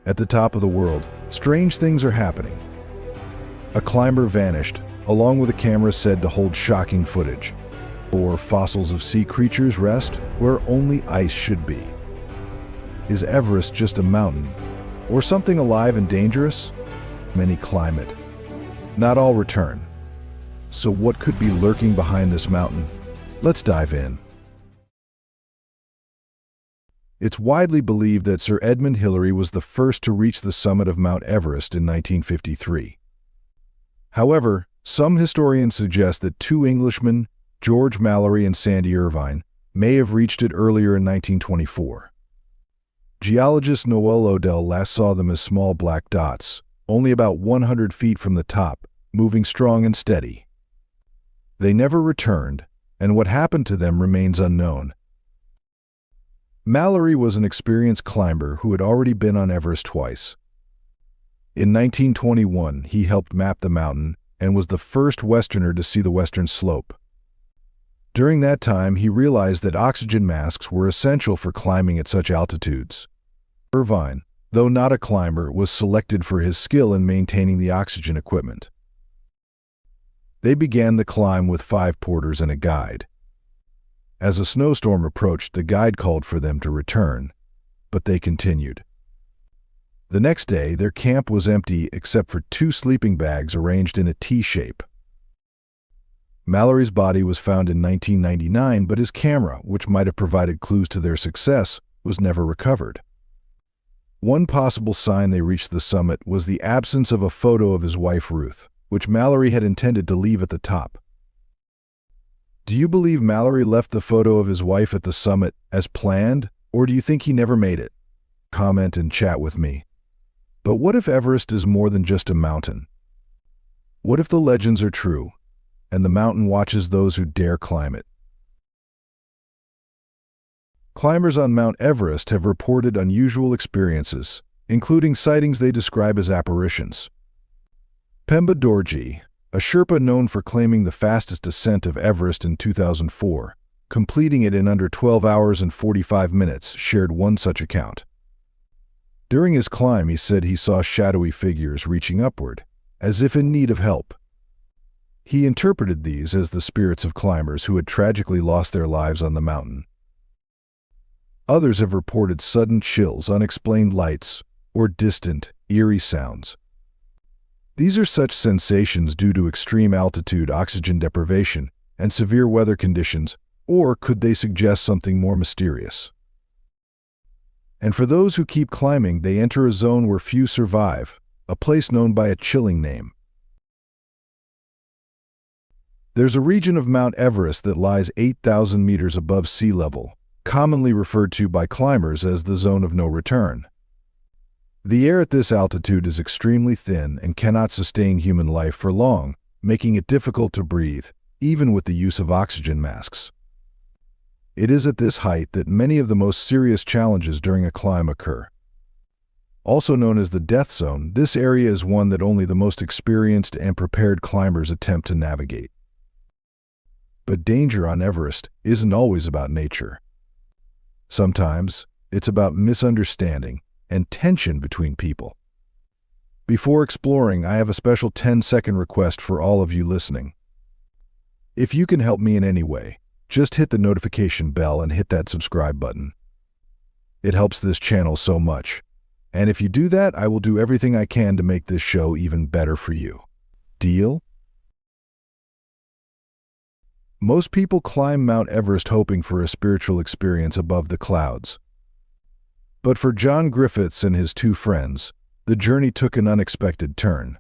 At the top of the world, strange things are happening. A climber vanished, along with a camera said to hold shocking footage. Or fossils of sea creatures rest where only ice should be. Is Everest just a mountain? Or something alive and dangerous? Many climb it. Not all return. So what could be lurking behind this mountain? Let's dive in. It's widely believed that Sir Edmund Hillary was the first to reach the summit of Mount Everest in 1953. However, some historians suggest that two Englishmen, George Mallorie and Sandy Irvine, may have reached it earlier in 1924. Geologist Noel Odell last saw them as small black dots, only about 100 feet from the top, moving strong and steady. They never returned, and what happened to them remains unknown. Mallorie was an experienced climber who had already been on Everest twice. In 1921, he helped map the mountain and was the first Westerner to see the western slope. During that time, he realized that oxygen masks were essential for climbing at such altitudes. Irvine, though not a climber, was selected for his skill in maintaining the oxygen equipment. They began the climb with 5 porters and a guide. As a snowstorm approached, the guide called for them to return, but they continued. The next day, their camp was empty except for 2 sleeping bags arranged in a T shape. Mallorie's body was found in 1999, but his camera, which might have provided clues to their success, was never recovered. One possible sign they reached the summit was the absence of a photo of his wife Ruth, which Mallorie had intended to leave at the top. Do you believe Mallorie left the photo of his wife at the summit as planned, or do you think he never made it? Comment and chat with me. But what if Everest is more than just a mountain? What if the legends are true, and the mountain watches those who dare climb it? Climbers on Mount Everest have reported unusual experiences, including sightings they describe as apparitions. Pemba Dorji, a Sherpa known for claiming the fastest ascent of Everest in 2004, completing it in under 12 hours and 45 minutes, shared one such account. During his climb, he said he saw shadowy figures reaching upward, as if in need of help. He interpreted these as the spirits of climbers who had tragically lost their lives on the mountain. Others have reported sudden chills, unexplained lights, or distant, eerie sounds. These are such sensations due to extreme altitude, oxygen deprivation, and severe weather conditions, or could they suggest something more mysterious? And for those who keep climbing, they enter a zone where few survive, a place known by a chilling name. There's a region of Mount Everest that lies 8,000 meters above sea level, commonly referred to by climbers as the zone of no return. The air at this altitude is extremely thin and cannot sustain human life for long, making it difficult to breathe, even with the use of oxygen masks. It is at this height that many of the most serious challenges during a climb occur. Also known as the death zone, this area is one that only the most experienced and prepared climbers attempt to navigate. But danger on Everest isn't always about nature. Sometimes, it's about misunderstanding and tension between people. Before exploring, I have a special 10-second request for all of you listening. If you can help me in any way, just hit the notification bell and hit that subscribe button. It helps this channel so much. And if you do that, I will do everything I can to make this show even better for you. Deal? Most people climb Mount Everest hoping for a spiritual experience above the clouds. But for John Griffiths and his 2 friends, the journey took an unexpected turn.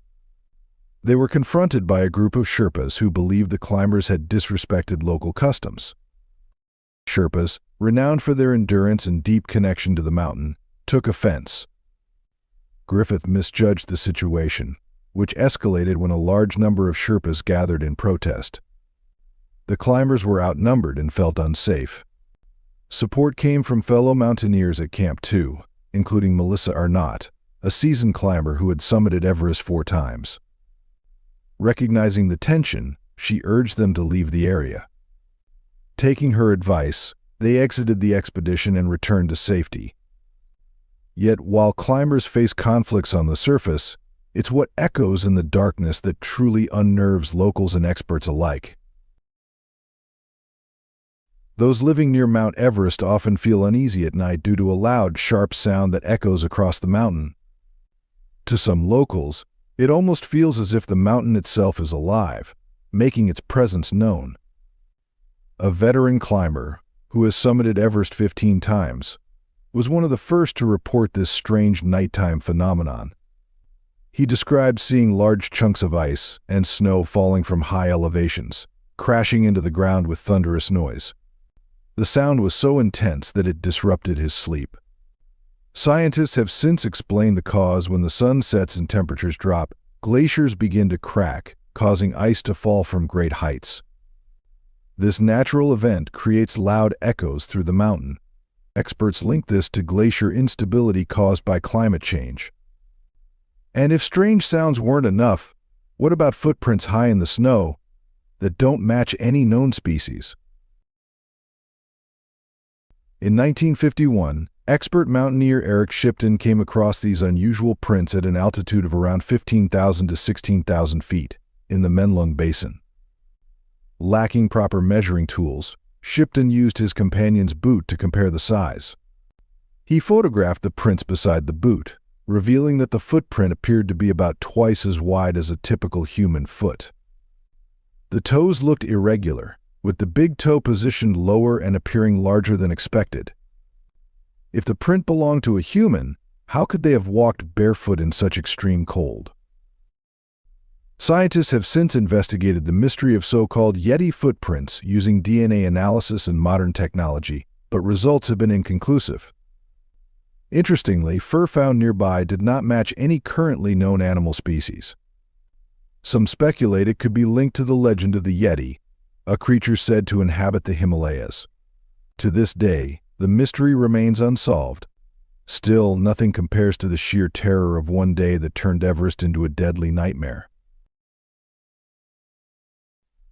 They were confronted by a group of Sherpas who believed the climbers had disrespected local customs. Sherpas, renowned for their endurance and deep connection to the mountain, took offense. Griffith misjudged the situation, which escalated when a large number of Sherpas gathered in protest. The climbers were outnumbered and felt unsafe. Support came from fellow mountaineers at Camp 2, including Melissa Arnott, a seasoned climber who had summited Everest 4 times. Recognizing the tension, she urged them to leave the area. Taking her advice, they exited the expedition and returned to safety. Yet, while climbers face conflicts on the surface, it's what echoes in the darkness that truly unnerves locals and experts alike. Those living near Mount Everest often feel uneasy at night due to a loud, sharp sound that echoes across the mountain. To some locals, it almost feels as if the mountain itself is alive, making its presence known. A veteran climber, who has summited Everest 15 times, was one of the first to report this strange nighttime phenomenon. He described seeing large chunks of ice and snow falling from high elevations, crashing into the ground with thunderous noise. The sound was so intense that it disrupted his sleep. Scientists have since explained the cause. When the sun sets and temperatures drop, glaciers begin to crack, causing ice to fall from great heights. This natural event creates loud echoes through the mountain. Experts link this to glacier instability caused by climate change. And if strange sounds weren't enough, what about footprints high in the snow that don't match any known species? In 1951, expert mountaineer Eric Shipton came across these unusual prints at an altitude of around 15,000 to 16,000 feet in the Menlung Basin. Lacking proper measuring tools, Shipton used his companion's boot to compare the size. He photographed the prints beside the boot, revealing that the footprint appeared to be about twice as wide as a typical human foot. The toes looked irregular, with the big toe positioned lower and appearing larger than expected. If the print belonged to a human, how could they have walked barefoot in such extreme cold? Scientists have since investigated the mystery of so-called Yeti footprints using DNA analysis and modern technology, but results have been inconclusive. Interestingly, fur found nearby did not match any currently known animal species. Some speculate it could be linked to the legend of the Yeti, a creature said to inhabit the Himalayas. To this day, the mystery remains unsolved. Still, nothing compares to the sheer terror of one day that turned Everest into a deadly nightmare.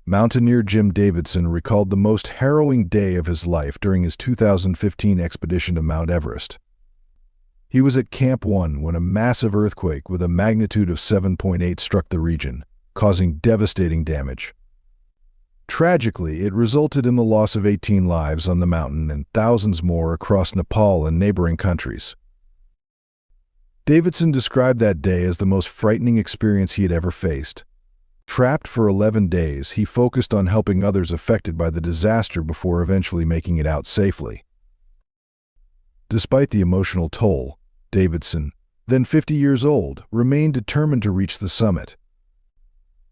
Mountaineer Jim Davidson recalled the most harrowing day of his life during his 2015 expedition to Mount Everest. He was at Camp 1 when a massive earthquake with a magnitude of 7.8 struck the region, causing devastating damage. Tragically, it resulted in the loss of 18 lives on the mountain and thousands more across Nepal and neighboring countries. Davidson described that day as the most frightening experience he had ever faced. Trapped for 11 days, he focused on helping others affected by the disaster before eventually making it out safely. Despite the emotional toll, Davidson, then 50 years old, remained determined to reach the summit.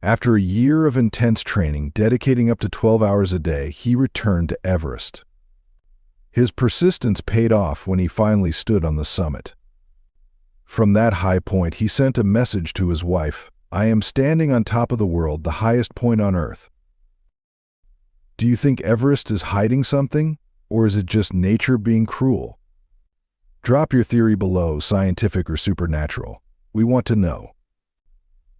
After a year of intense training, dedicating up to 12 hours a day, he returned to Everest. His persistence paid off when he finally stood on the summit. From that high point, he sent a message to his wife, "I am standing on top of the world, the highest point on Earth." Do you think Everest is hiding something, or is it just nature being cruel? Drop your theory below, scientific or supernatural. We want to know.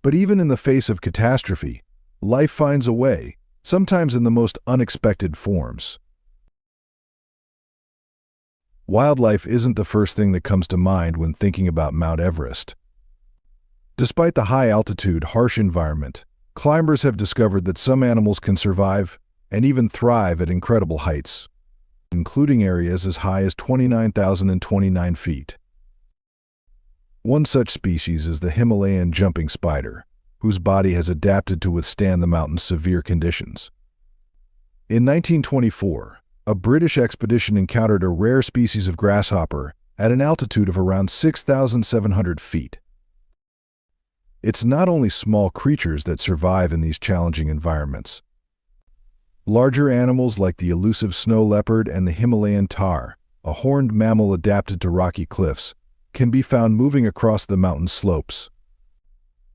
But even in the face of catastrophe, life finds a way, sometimes in the most unexpected forms. Wildlife isn't the first thing that comes to mind when thinking about Mount Everest. Despite the high altitude, harsh environment, climbers have discovered that some animals can survive and even thrive at incredible heights, including areas as high as 29,029 feet. One such species is the Himalayan jumping spider, whose body has adapted to withstand the mountain's severe conditions. In 1924, a British expedition encountered a rare species of grasshopper at an altitude of around 6,700 feet. It's not only small creatures that survive in these challenging environments. Larger animals like the elusive snow leopard and the Himalayan tahr, a horned mammal adapted to rocky cliffs, can be found moving across the mountain slopes.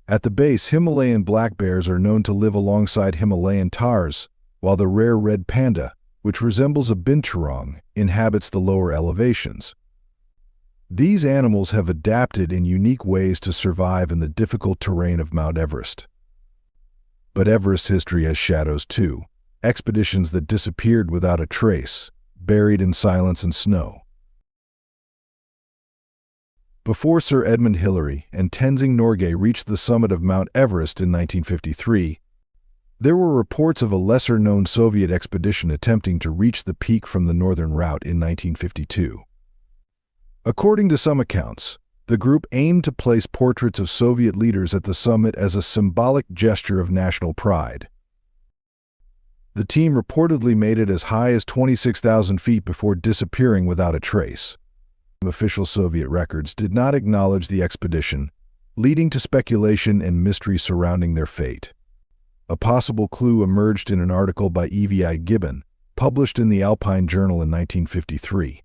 At the base, Himalayan black bears are known to live alongside Himalayan tahrs, while the rare red panda, which resembles a binturong, inhabits the lower elevations. These animals have adapted in unique ways to survive in the difficult terrain of Mount Everest. But Everest's history has shadows too. Expeditions that disappeared without a trace, buried in silence and snow. Before Sir Edmund Hillary and Tenzing Norgay reached the summit of Mount Everest in 1953, there were reports of a lesser-known Soviet expedition attempting to reach the peak from the northern route in 1952. According to some accounts, the group aimed to place portraits of Soviet leaders at the summit as a symbolic gesture of national pride. The team reportedly made it as high as 26,000 feet before disappearing without a trace. Official Soviet records did not acknowledge the expedition, leading to speculation and mystery surrounding their fate. A possible clue emerged in an article by Evi Gibbon, published in the Alpine Journal in 1953.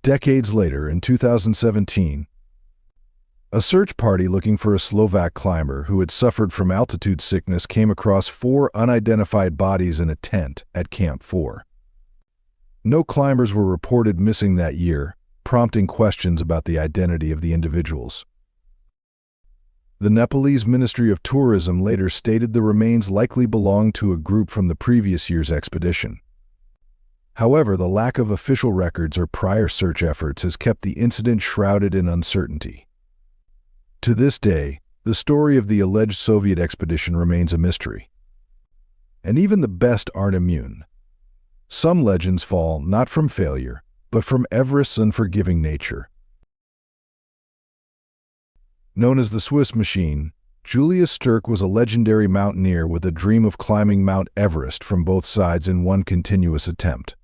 Decades later, in 2017, a search party looking for a Slovak climber who had suffered from altitude sickness came across 4 unidentified bodies in a tent at Camp 4. No climbers were reported missing that year, prompting questions about the identity of the individuals. The Nepalese Ministry of Tourism later stated the remains likely belonged to a group from the previous year's expedition. However, the lack of official records or prior search efforts has kept the incident shrouded in uncertainty. To this day, the story of the alleged Soviet expedition remains a mystery. And even the best aren't immune. Some legends fall not from failure, but from Everest's unforgiving nature. Known as the Swiss Machine, Julius Sturk was a legendary mountaineer with a dream of climbing Mount Everest from both sides in one continuous attempt.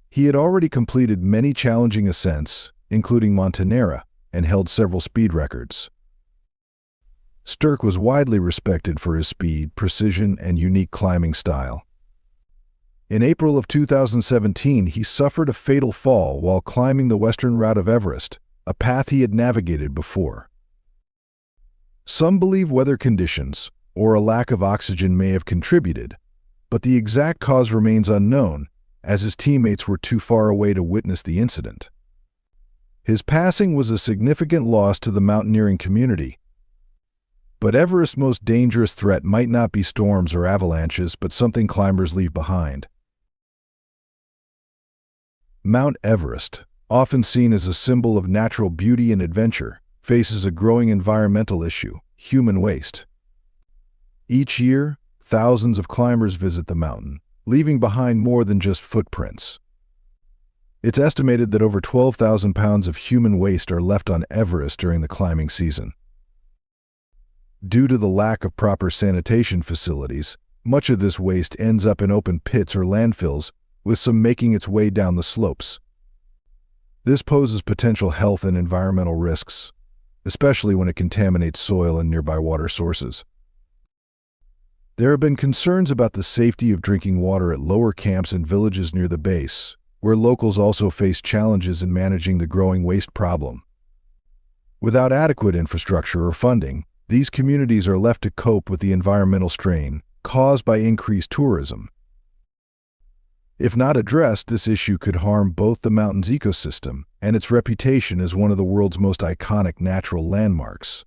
He had already completed many challenging ascents, including Montanera, and held several speed records. Sturk was widely respected for his speed, precision, and unique climbing style. In April of 2017, he suffered a fatal fall while climbing the western route of Everest, a path he had navigated before. Some believe weather conditions or a lack of oxygen may have contributed, but the exact cause remains unknown, as his teammates were too far away to witness the incident. His passing was a significant loss to the mountaineering community. But Everest's most dangerous threat might not be storms or avalanches, but something climbers leave behind. Mount Everest, often seen as a symbol of natural beauty and adventure, faces a growing environmental issue: human waste. Each year, thousands of climbers visit the mountain, leaving behind more than just footprints. It's estimated that over 12,000 pounds of human waste are left on Everest during the climbing season. Due to the lack of proper sanitation facilities, much of this waste ends up in open pits or landfills, with some making its way down the slopes. This poses potential health and environmental risks, especially when it contaminates soil and nearby water sources. There have been concerns about the safety of drinking water at lower camps and villages near the base, where locals also face challenges in managing the growing waste problem. Without adequate infrastructure or funding, these communities are left to cope with the environmental strain caused by increased tourism. If not addressed, this issue could harm both the mountain's ecosystem and its reputation as one of the world's most iconic natural landmarks.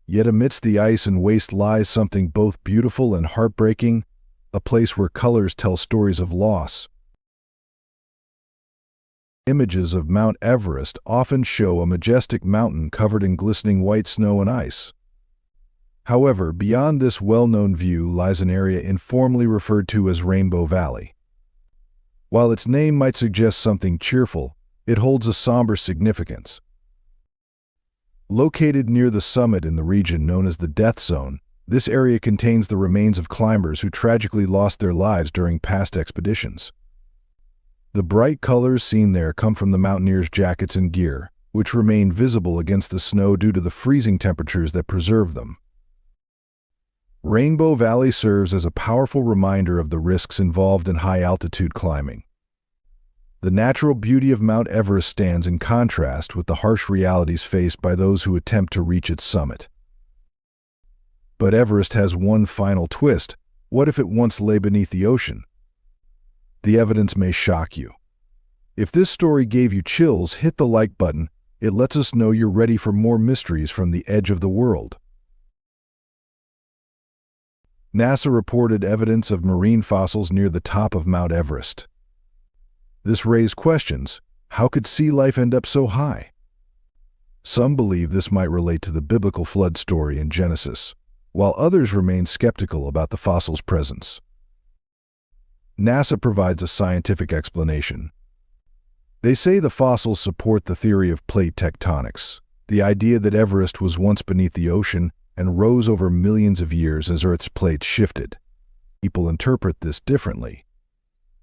Yet amidst the ice and waste lies something both beautiful and heartbreaking, a place where colors tell stories of loss. Images of Mount Everest often show a majestic mountain covered in glistening white snow and ice. However, beyond this well-known view lies an area informally referred to as Rainbow Valley. While its name might suggest something cheerful, it holds a somber significance. Located near the summit in the region known as the Death Zone, this area contains the remains of climbers who tragically lost their lives during past expeditions. The bright colors seen there come from the mountaineers' jackets and gear, which remain visible against the snow due to the freezing temperatures that preserve them. Rainbow Valley serves as a powerful reminder of the risks involved in high-altitude climbing. The natural beauty of Mount Everest stands in contrast with the harsh realities faced by those who attempt to reach its summit. But Everest has one final twist. What if it once lay beneath the ocean? The evidence may shock you. If this story gave you chills, hit the like button. It lets us know you're ready for more mysteries from the edge of the world. NASA reported evidence of marine fossils near the top of Mount Everest. This raised questions. How could sea life end up so high? Some believe this might relate to the biblical flood story in Genesis, while others remain skeptical about the fossil's presence. NASA provides a scientific explanation. They say the fossils support the theory of plate tectonics, the idea that Everest was once beneath the ocean and rose over millions of years as Earth's plates shifted. People interpret this differently.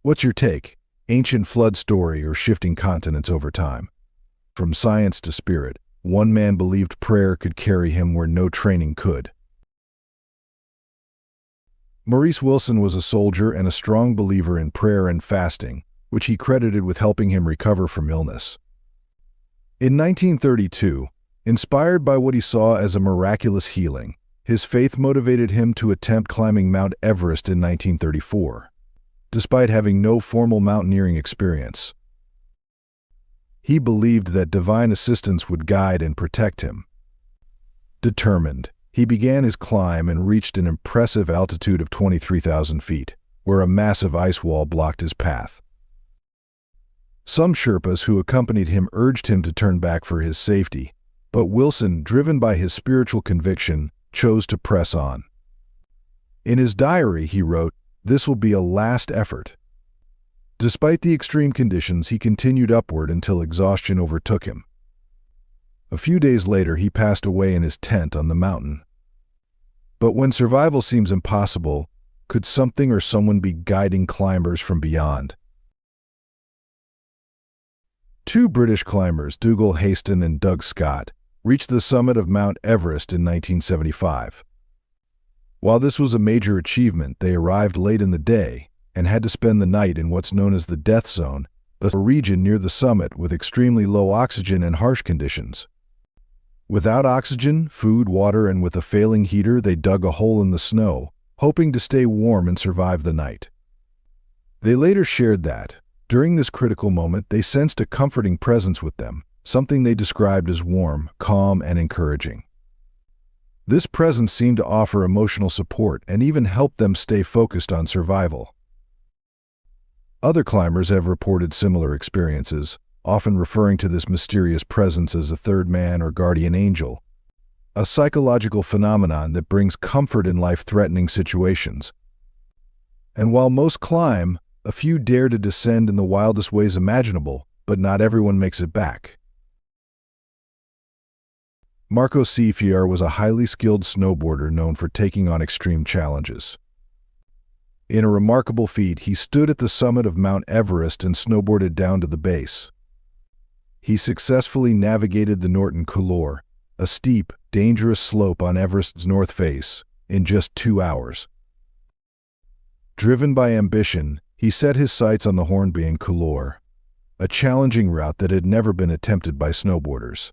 What's your take? Ancient flood story or shifting continents over time? From science to spirit, one man believed prayer could carry him where no training could. Maurice Wilson was a soldier and a strong believer in prayer and fasting, which he credited with helping him recover from illness. In 1932, inspired by what he saw as a miraculous healing, his faith motivated him to attempt climbing Mount Everest in 1934, despite having no formal mountaineering experience. He believed that divine assistance would guide and protect him. Determined, he began his climb and reached an impressive altitude of 23,000 feet, where a massive ice wall blocked his path. Some Sherpas who accompanied him urged him to turn back for his safety, but Wilson, driven by his spiritual conviction, chose to press on. In his diary, he wrote, "This will be a last effort." Despite the extreme conditions, he continued upward until exhaustion overtook him. A few days later, he passed away in his tent on the mountain. But when survival seems impossible, could something or someone be guiding climbers from beyond? Two British climbers, Dougal Haston and Doug Scott, reached the summit of Mount Everest in 1975. While this was a major achievement, they arrived late in the day and had to spend the night in what's known as the death zone, a region near the summit with extremely low oxygen and harsh conditions. Without oxygen, food, water, and with a failing heater, they dug a hole in the snow, hoping to stay warm and survive the night. They later shared that, during this critical moment, they sensed a comforting presence with them, something they described as warm, calm, and encouraging. This presence seemed to offer emotional support and even helped them stay focused on survival. Other climbers have reported similar experiences, often referring to this mysterious presence as a third man or guardian angel, a psychological phenomenon that brings comfort in life-threatening situations. And while most climb, a few dare to descend in the wildest ways imaginable, but not everyone makes it back. Marco Seafier was a highly skilled snowboarder known for taking on extreme challenges. In a remarkable feat, he stood at the summit of Mount Everest and snowboarded down to the base. He successfully navigated the Norton Couloir, a steep, dangerous slope on Everest's north face, in just 2 hours. Driven by ambition, he set his sights on the Hornbeam Couloir, a challenging route that had never been attempted by snowboarders.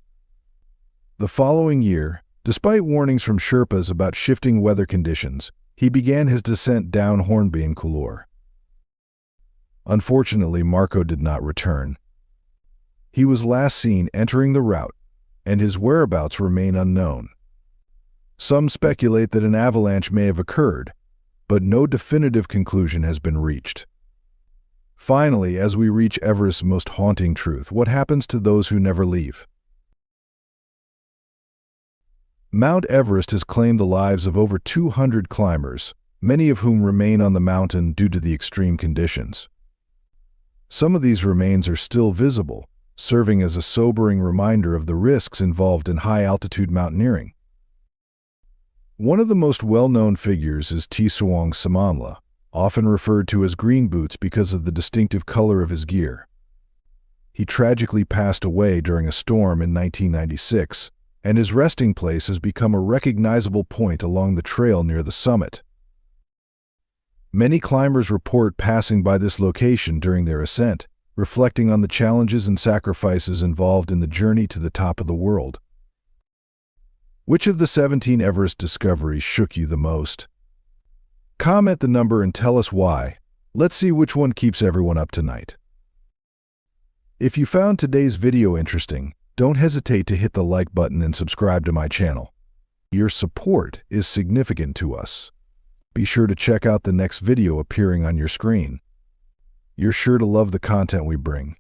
The following year, despite warnings from Sherpas about shifting weather conditions, he began his descent down Hornbeam Couloir. Unfortunately, Marco did not return. He was last seen entering the route, and his whereabouts remain unknown. Some speculate that an avalanche may have occurred, but no definitive conclusion has been reached. Finally, as we reach Everest's most haunting truth, what happens to those who never leave? Mount Everest has claimed the lives of over 200 climbers, many of whom remain on the mountain due to the extreme conditions. Some of these remains are still visible, serving as a sobering reminder of the risks involved in high-altitude mountaineering. One of the most well-known figures is Tshewang Samanla, often referred to as Green Boots because of the distinctive color of his gear. He tragically passed away during a storm in 1996, and his resting place has become a recognizable point along the trail near the summit. Many climbers report passing by this location during their ascent, reflecting on the challenges and sacrifices involved in the journey to the top of the world. Which of the 17 Everest discoveries shook you the most? Comment the number and tell us why. Let's see which one keeps everyone up tonight. If you found today's video interesting, don't hesitate to hit the like button and subscribe to my channel. Your support is significant to us. Be sure to check out the next video appearing on your screen. You're sure to love the content we bring.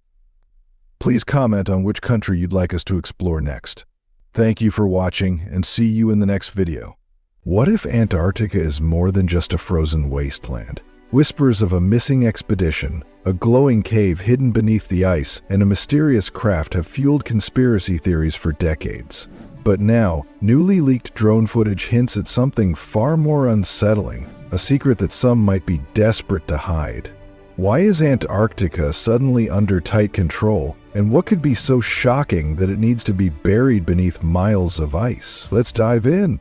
Please Please comment on which country you'd like us to explore next. Thank you for watching, and see you in the next video. What if Antarctica is more than just a frozen wasteland? Whispers of a missing expedition, a glowing cave hidden beneath the ice, and a mysterious craft have fueled conspiracy theories for decades. But now, newly leaked drone footage hints at something far more unsettling, a secret that some might be desperate to hide. Why is Antarctica suddenly under tight control, and what could be so shocking that it needs to be buried beneath miles of ice? Let's dive in.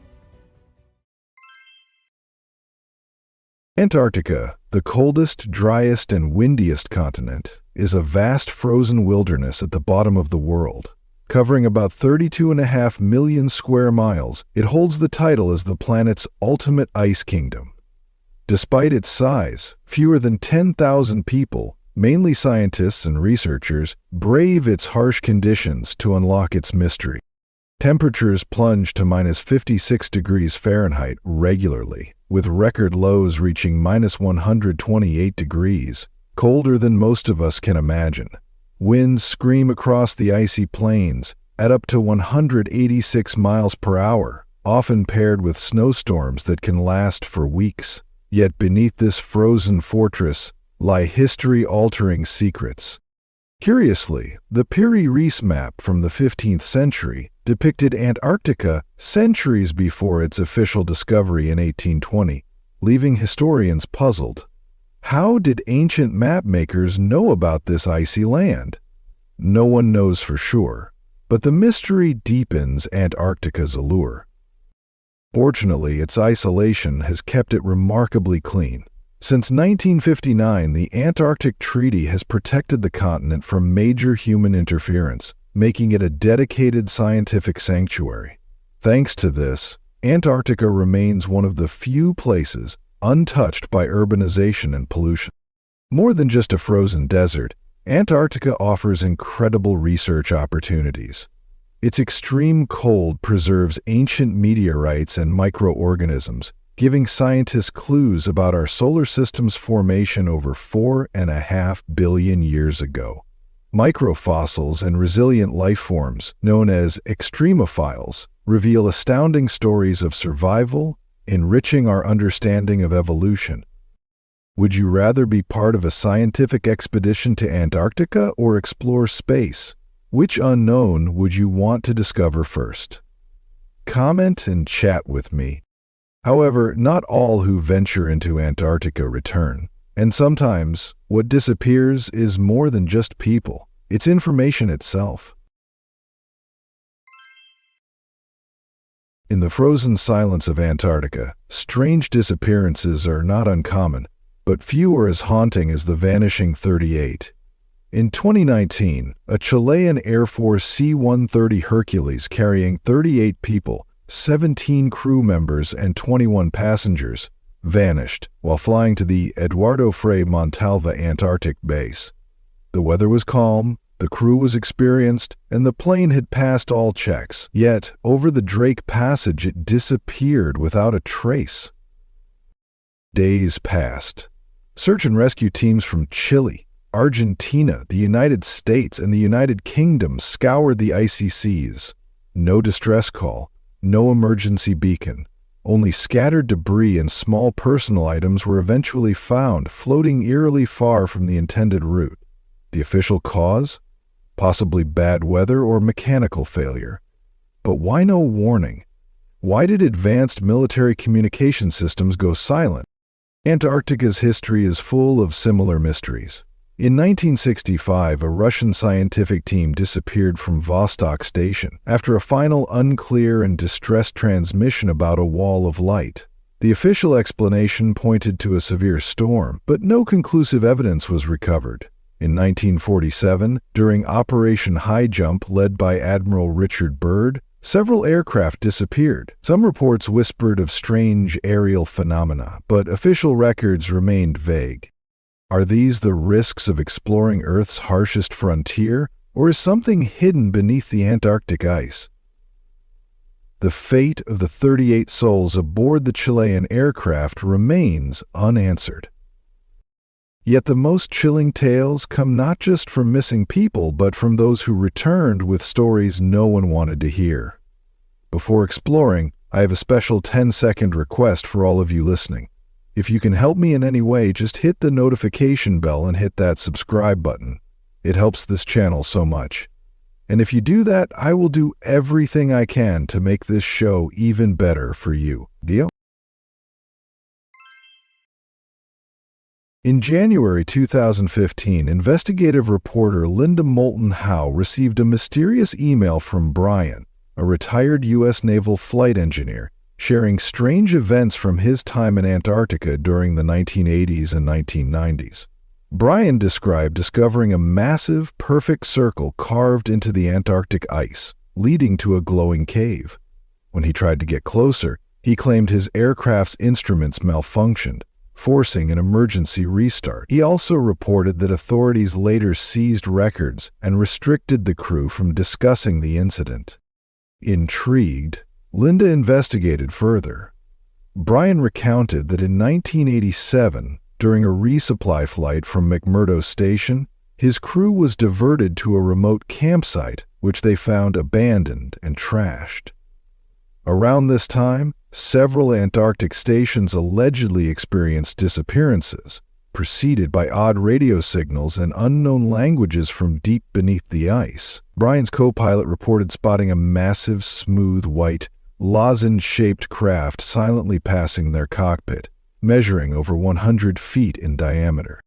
Antarctica, the coldest, driest, and windiest continent, is a vast frozen wilderness at the bottom of the world. Covering about 32.5 million square miles, it holds the title as the planet's ultimate ice kingdom. Despite its size, fewer than 10,000 people, mainly scientists and researchers, brave its harsh conditions to unlock its mystery. Temperatures plunge to -56 degrees Fahrenheit regularly, with record lows reaching -128 degrees, colder than most of us can imagine. Winds scream across the icy plains at up to 186 miles per hour, often paired with snowstorms that can last for weeks. Yet beneath this frozen fortress lie history-altering secrets. Curiously, the Reese map from the 15th century depicted Antarctica centuries before its official discovery in 1820, leaving historians puzzled. How did ancient map makers know about this icy land? No one knows for sure, but the mystery deepens Antarctica's allure. Fortunately, its isolation has kept it remarkably clean. Since 1959, the Antarctic Treaty has protected the continent from major human interference, making it a dedicated scientific sanctuary. Thanks to this, Antarctica remains one of the few places untouched by urbanization and pollution. More than just a frozen desert, Antarctica offers incredible research opportunities. Its extreme cold preserves ancient meteorites and microorganisms, giving scientists clues about our solar system's formation over 4.5 billion years ago. Microfossils and resilient life forms, known as extremophiles, reveal astounding stories of survival, enriching our understanding of evolution. Would you rather be part of a scientific expedition to Antarctica or explore space? Which unknown would you want to discover first? Comment and chat with me. However, not all who venture into Antarctica return, and sometimes what disappears is more than just people. It's information itself. In the frozen silence of Antarctica, strange disappearances are not uncommon, but few are as haunting as the vanishing 38. In 2019, a Chilean Air Force C-130 Hercules carrying 38 people, 17 crew members and 21 passengers, vanished while flying to the Eduardo Frei Montalva Antarctic base. The weather was calm, the crew was experienced, and the plane had passed all checks. Yet, over the Drake Passage, it disappeared without a trace. Days passed. Search and rescue teams from Chile, Argentina, the United States, and the United Kingdom scoured the icy seas. No distress call, no emergency beacon. Only scattered debris and small personal items were eventually found, floating eerily far from the intended route. The official cause? Possibly bad weather or mechanical failure. But why no warning? Why did advanced military communication systems go silent? Antarctica's history is full of similar mysteries. In 1965, a Russian scientific team disappeared from Vostok Station after a final unclear and distressed transmission about a wall of light. The official explanation pointed to a severe storm, but no conclusive evidence was recovered. In 1947, during Operation High Jump led by Admiral Richard Byrd, several aircraft disappeared. Some reports whispered of strange aerial phenomena, but official records remained vague. Are these the risks of exploring Earth's harshest frontier, or is something hidden beneath the Antarctic ice? The fate of the 38 souls aboard the Chilean aircraft remains unanswered. Yet the most chilling tales come not just from missing people, but from those who returned with stories no one wanted to hear. Before exploring, I have a special 10-second request for all of you listening. If you can help me in any way, just hit the notification bell and hit that subscribe button. It helps this channel so much. And if you do that, I will do everything I can to make this show even better for you. Deal? In January 2015, investigative reporter Linda Moulton Howe received a mysterious email from Brian, a retired U.S. naval flight engineer, sharing strange events from his time in Antarctica during the 1980s and 1990s. Brian described discovering a massive, perfect circle carved into the Antarctic ice, leading to a glowing cave. When he tried to get closer, he claimed his aircraft's instruments malfunctioned, forcing an emergency restart. He also reported that authorities later seized records and restricted the crew from discussing the incident. Intrigued, Linda investigated further. Brian recounted that in 1987, during a resupply flight from McMurdo Station, his crew was diverted to a remote campsite, which they found abandoned and trashed. Around this time, several Antarctic stations allegedly experienced disappearances, preceded by odd radio signals and unknown languages from deep beneath the ice. Brian's co-pilot reported spotting a massive, smooth, white, lozenge-shaped craft silently passing their cockpit, measuring over 100 feet in diameter.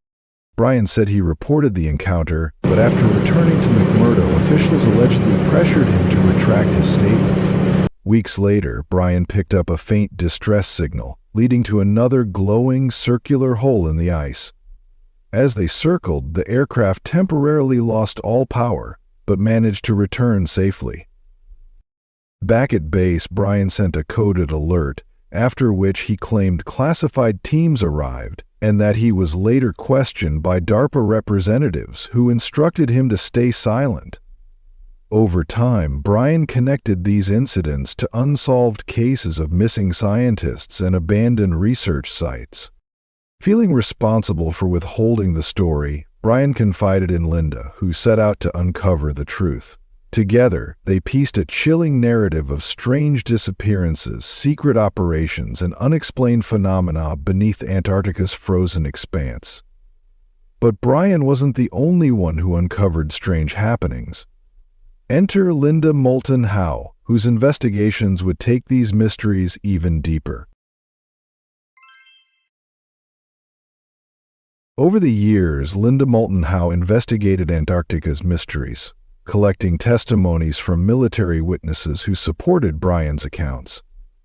Brian said he reported the encounter, but after returning to McMurdo, officials allegedly pressured him to retract his statement. Weeks later, Brian picked up a faint distress signal, leading to another glowing circular hole in the ice. As they circled, the aircraft temporarily lost all power, but managed to return safely. Back at base, Brian sent a coded alert, after which he claimed classified teams arrived, and that he was later questioned by DARPA representatives who instructed him to stay silent. Over time, Brian connected these incidents to unsolved cases of missing scientists and abandoned research sites. Feeling responsible for withholding the story, Brian confided in Linda, who set out to uncover the truth. Together, they pieced a chilling narrative of strange disappearances, secret operations, and unexplained phenomena beneath Antarctica's frozen expanse. But Brian wasn't the only one who uncovered strange happenings. Enter Linda Moulton Howe, whose investigations would take these mysteries even deeper. Over the years, Linda Moulton Howe investigated Antarctica's mysteries, collecting testimonies from military witnesses who supported Brian's accounts.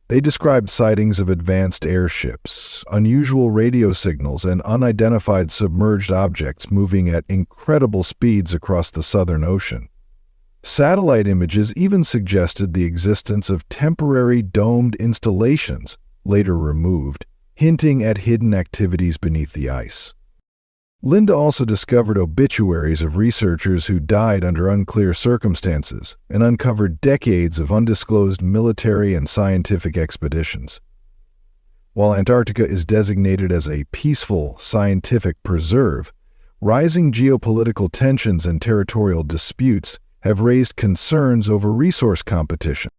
They described sightings of advanced airships, unusual radio signals, and unidentified submerged objects moving at incredible speeds across the Southern Ocean. Satellite images even suggested the existence of temporary domed installations, later removed, hinting at hidden activities beneath the ice. Linda also discovered obituaries of researchers who died under unclear circumstances and uncovered decades of undisclosed military and scientific expeditions. While Antarctica is designated as a peaceful, scientific preserve, rising geopolitical tensions and territorial disputes have raised concerns over resource competition.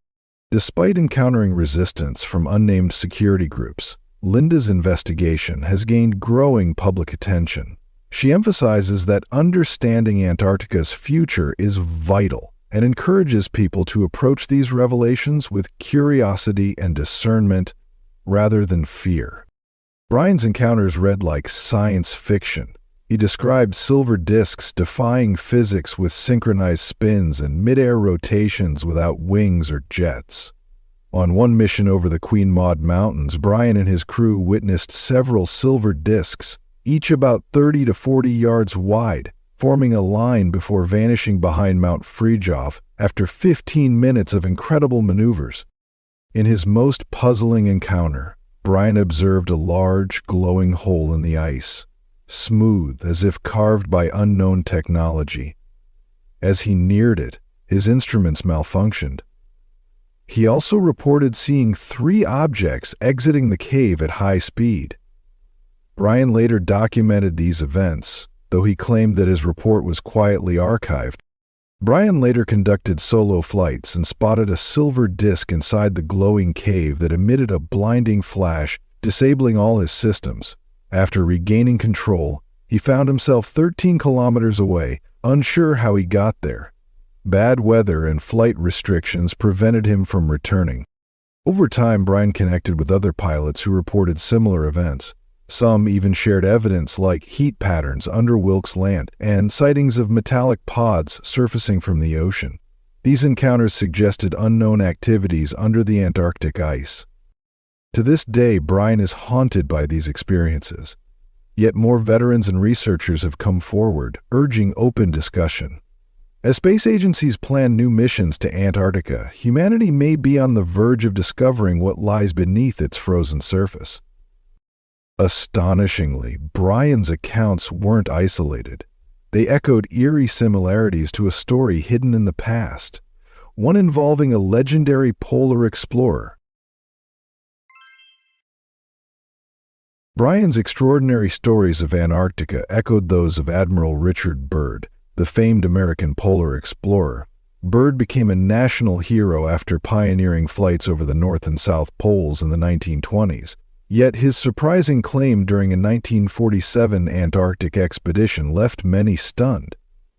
Despite encountering resistance from unnamed security groups, Linda's investigation has gained growing public attention. She emphasizes that understanding Antarctica's future is vital and encourages people to approach these revelations with curiosity and discernment rather than fear. Brian's encounters read like science fiction. He described silver disks defying physics with synchronized spins and mid-air rotations without wings or jets. On one mission over the Queen Maud Mountains, Brian and his crew witnessed several silver disks, each about 30 to 40 yards wide, forming a line before vanishing behind Mount Fridtjof after 15 minutes of incredible maneuvers. In his most puzzling encounter, Brian observed a large, glowing hole in the ice, smooth as if carved by unknown technology. As he neared it, his instruments malfunctioned. He also reported seeing 3 objects exiting the cave at high speed. Brian later documented these events, though he claimed that his report was quietly archived. Brian later conducted solo flights and spotted a silver disk inside the glowing cave that emitted a blinding flash, disabling all his systems. After regaining control, he found himself 13 kilometers away, unsure how he got there. Bad weather and flight restrictions prevented him from returning. Over time, Brian connected with other pilots who reported similar events. Some even shared evidence like heat patterns under Wilkes Land and sightings of metallic pods surfacing from the ocean. These encounters suggested unknown activities under the Antarctic ice. To this day, Brian is haunted by these experiences. Yet more veterans and researchers have come forward, urging open discussion. As space agencies plan new missions to Antarctica, humanity may be on the verge of discovering what lies beneath its frozen surface. Astonishingly, Brian's accounts weren't isolated. They echoed eerie similarities to a story hidden in the past, one involving a legendary polar explorer. Brian's extraordinary stories of Antarctica echoed those of Admiral Richard Byrd, the famed American polar explorer. Byrd became a national hero after pioneering flights over the North and South Poles in the 1920s. Yet his surprising claim during a 1947 Antarctic expedition left many stunned.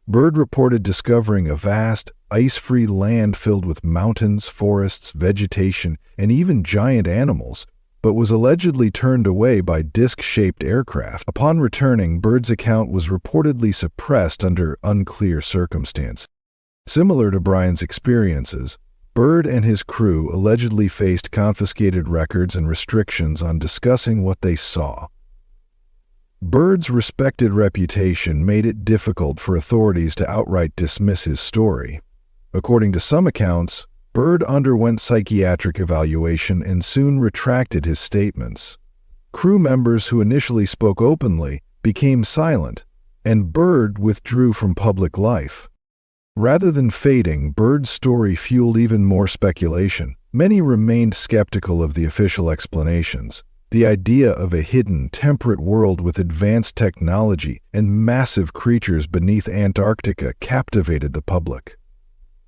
Byrd reported discovering a vast, ice-free land filled with mountains, forests, vegetation, and even giant animals, but was allegedly turned away by disc-shaped aircraft. Upon returning, Byrd's account was reportedly suppressed under unclear circumstances. Similar to Brian's experiences, Byrd and his crew allegedly faced confiscated records and restrictions on discussing what they saw. Byrd's respected reputation made it difficult for authorities to outright dismiss his story. According to some accounts, Byrd underwent psychiatric evaluation and soon retracted his statements. Crew members who initially spoke openly became silent, and Byrd withdrew from public life. Rather than fading, Byrd's story fueled even more speculation. Many remained skeptical of the official explanations. The idea of a hidden, temperate world with advanced technology and massive creatures beneath Antarctica captivated the public.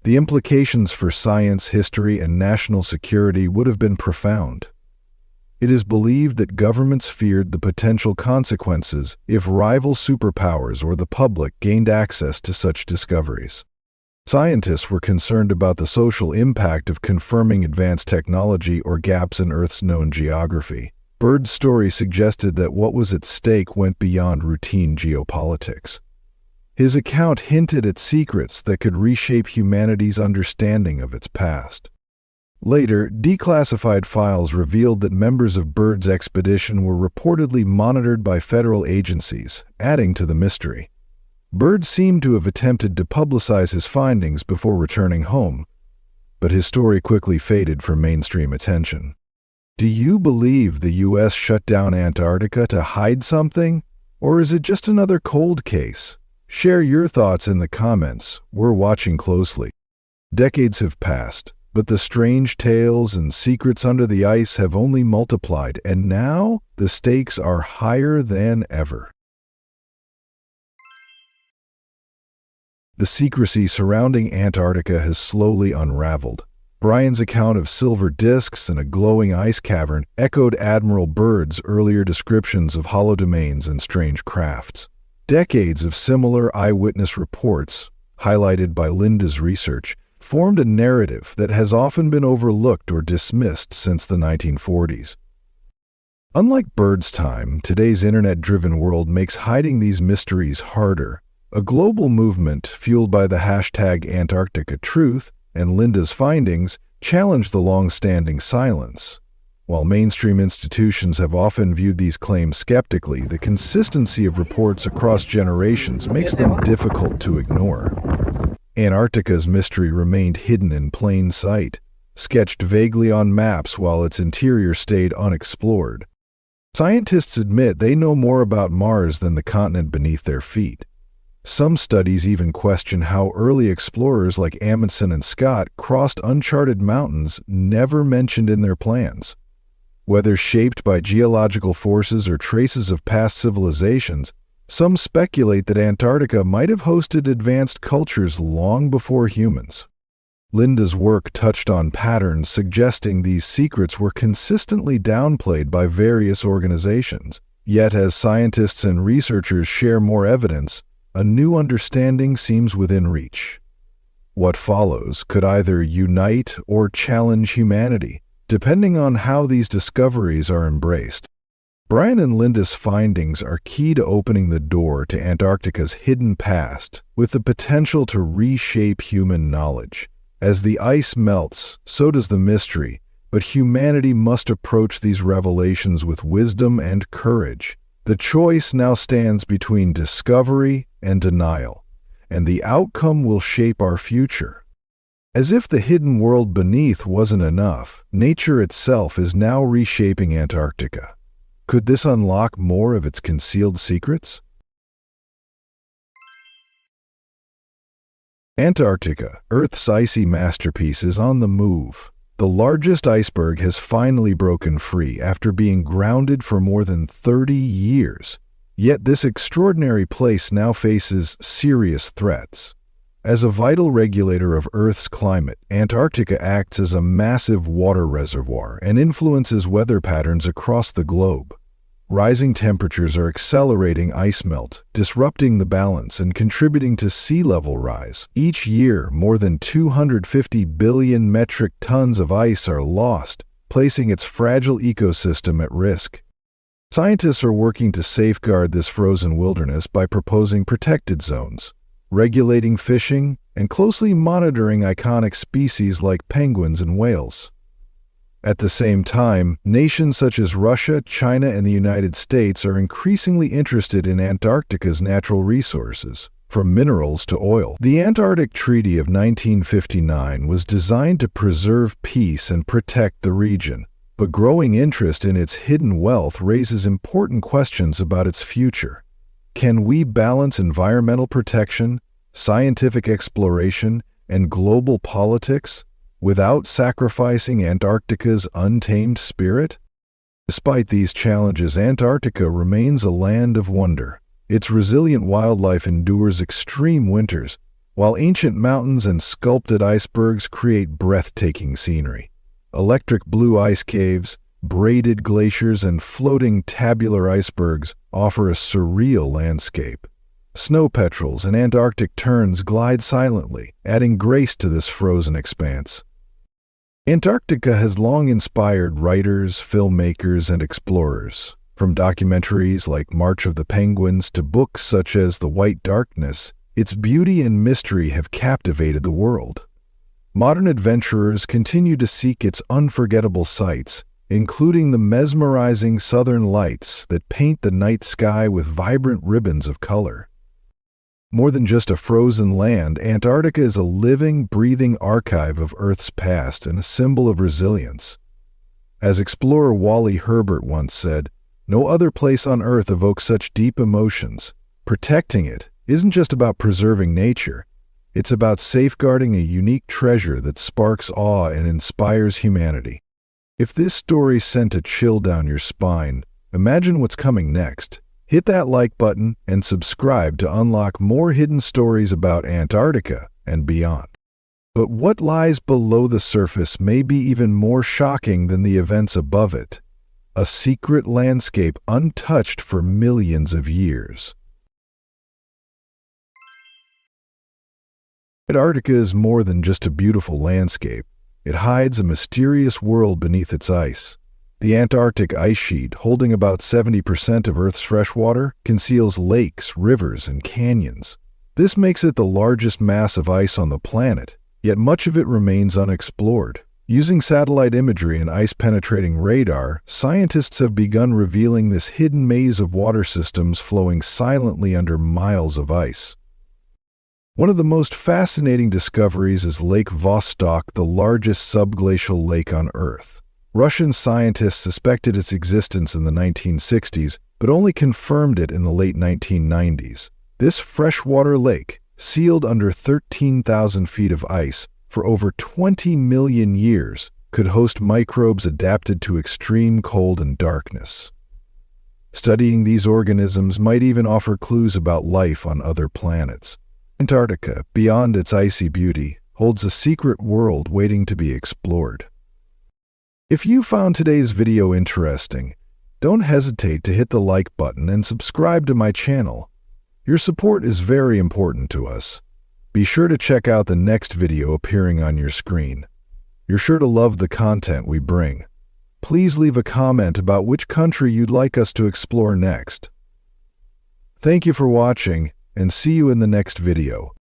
The implications for science, history, and national security would have been profound. It is believed that governments feared the potential consequences if rival superpowers or the public gained access to such discoveries. Scientists were concerned about the social impact of confirming advanced technology or gaps in Earth's known geography. Byrd's story suggested that what was at stake went beyond routine geopolitics. His account hinted at secrets that could reshape humanity's understanding of its past. Later, declassified files revealed that members of Byrd's expedition were reportedly monitored by federal agencies, adding to the mystery. Byrd seemed to have attempted to publicize his findings before returning home, but his story quickly faded from mainstream attention. Do you believe the U.S. shut down Antarctica to hide something, or is it just another cold case? Share your thoughts in the comments. We're watching closely. Decades have passed, but the strange tales and secrets under the ice have only multiplied, and now the stakes are higher than ever. The secrecy surrounding Antarctica has slowly unraveled. Brian's account of silver disks and a glowing ice cavern echoed Admiral Byrd's earlier descriptions of hollow domains and strange crafts. Decades of similar eyewitness reports, highlighted by Linda's research, formed a narrative that has often been overlooked or dismissed since the 1940s. Unlike Byrd's time, today's internet-driven world makes hiding these mysteries harder. A global movement fueled by the hashtag #AntarcticaTruth and Linda's findings challenged the long-standing silence. While mainstream institutions have often viewed these claims skeptically, the consistency of reports across generations makes them difficult to ignore. Antarctica's mystery remained hidden in plain sight, sketched vaguely on maps while its interior stayed unexplored. Scientists admit they know more about Mars than the continent beneath their feet. Some studies even question how early explorers like Amundsen and Scott crossed uncharted mountains never mentioned in their plans. Whether shaped by geological forces or traces of past civilizations, some speculate that Antarctica might have hosted advanced cultures long before humans. Linda's work touched on patterns suggesting these secrets were consistently downplayed by various organizations. Yet as scientists and researchers share more evidence, a new understanding seems within reach. What follows could either unite or challenge humanity, depending on how these discoveries are embraced. Brian and Linda's findings are key to opening the door to Antarctica's hidden past, with the potential to reshape human knowledge. As the ice melts, so does the mystery, but humanity must approach these revelations with wisdom and courage. The choice now stands between discovery and denial, and the outcome will shape our future. As if the hidden world beneath wasn't enough, nature itself is now reshaping Antarctica. Could this unlock more of its concealed secrets? Antarctica, Earth's icy masterpiece, is on the move. The largest iceberg has finally broken free after being grounded for more than 30 years. Yet this extraordinary place now faces serious threats. As a vital regulator of Earth's climate, Antarctica acts as a massive water reservoir and influences weather patterns across the globe. Rising temperatures are accelerating ice melt, disrupting the balance and contributing to sea level rise. Each year, more than 250 billion metric tons of ice are lost, placing its fragile ecosystem at risk. Scientists are working to safeguard this frozen wilderness by proposing protected zones, regulating fishing, and closely monitoring iconic species like penguins and whales. At the same time, nations such as Russia, China, and the United States are increasingly interested in Antarctica's natural resources, from minerals to oil. The Antarctic Treaty of 1959 was designed to preserve peace and protect the region, but growing interest in its hidden wealth raises important questions about its future. Can we balance environmental protection, scientific exploration, and global politics without sacrificing Antarctica's untamed spirit? Despite these challenges, Antarctica remains a land of wonder. Its resilient wildlife endures extreme winters, while ancient mountains and sculpted icebergs create breathtaking scenery. Electric blue ice caves, braided glaciers, and floating tabular icebergs offer a surreal landscape. Snow petrels and Antarctic terns glide silently, adding grace to this frozen expanse. Antarctica has long inspired writers, filmmakers, and explorers. From documentaries like March of the Penguins to books such as The White Darkness, its beauty and mystery have captivated the world. Modern adventurers continue to seek its unforgettable sights, including the mesmerizing southern lights that paint the night sky with vibrant ribbons of color. More than just a frozen land, Antarctica is a living, breathing archive of Earth's past and a symbol of resilience. As explorer Wally Herbert once said, "No other place on Earth evokes such deep emotions. Protecting it isn't just about preserving nature, it's about safeguarding a unique treasure that sparks awe and inspires humanity." If this story sent a chill down your spine, imagine what's coming next. Hit that like button and subscribe to unlock more hidden stories about Antarctica and beyond. But what lies below the surface may be even more shocking than the events above it. A secret landscape untouched for millions of years. Antarctica is more than just a beautiful landscape. It hides a mysterious world beneath its ice. The Antarctic ice sheet, holding about 70% of Earth's freshwater, conceals lakes, rivers, and canyons. This makes it the largest mass of ice on the planet, yet much of it remains unexplored. Using satellite imagery and ice-penetrating radar, scientists have begun revealing this hidden maze of water systems flowing silently under miles of ice. One of the most fascinating discoveries is Lake Vostok, the largest subglacial lake on Earth. Russian scientists suspected its existence in the 1960s, but only confirmed it in the late 1990s. This freshwater lake, sealed under 13,000 feet of ice for over 20 million years, could host microbes adapted to extreme cold and darkness. Studying these organisms might even offer clues about life on other planets. Antarctica, beyond its icy beauty, holds a secret world waiting to be explored. If you found today's video interesting, don't hesitate to hit the like button and subscribe to my channel. Your support is very important to us. Be sure to check out the next video appearing on your screen. You're sure to love the content we bring. Please leave a comment about which country you'd like us to explore next. Thank you for watching, and see you in the next video.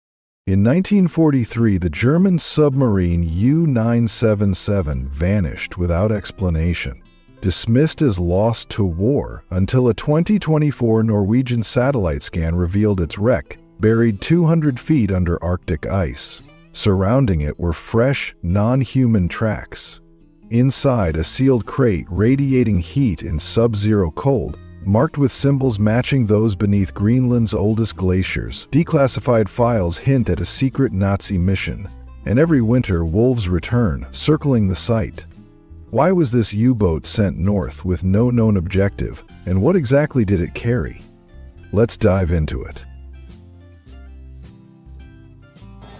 In 1943, the German submarine U-977 vanished without explanation, dismissed as lost to war until a 2024 Norwegian satellite scan revealed its wreck, buried 200 feet under Arctic ice. Surrounding it were fresh, non-human tracks. Inside, a sealed crate radiating heat in sub-zero cold, marked with symbols matching those beneath Greenland's oldest glaciers. Declassified files hint at a secret Nazi mission, and every winter wolves return, circling the site. Why was this U-boat sent north with no known objective, and what exactly did it carry? Let's dive into it.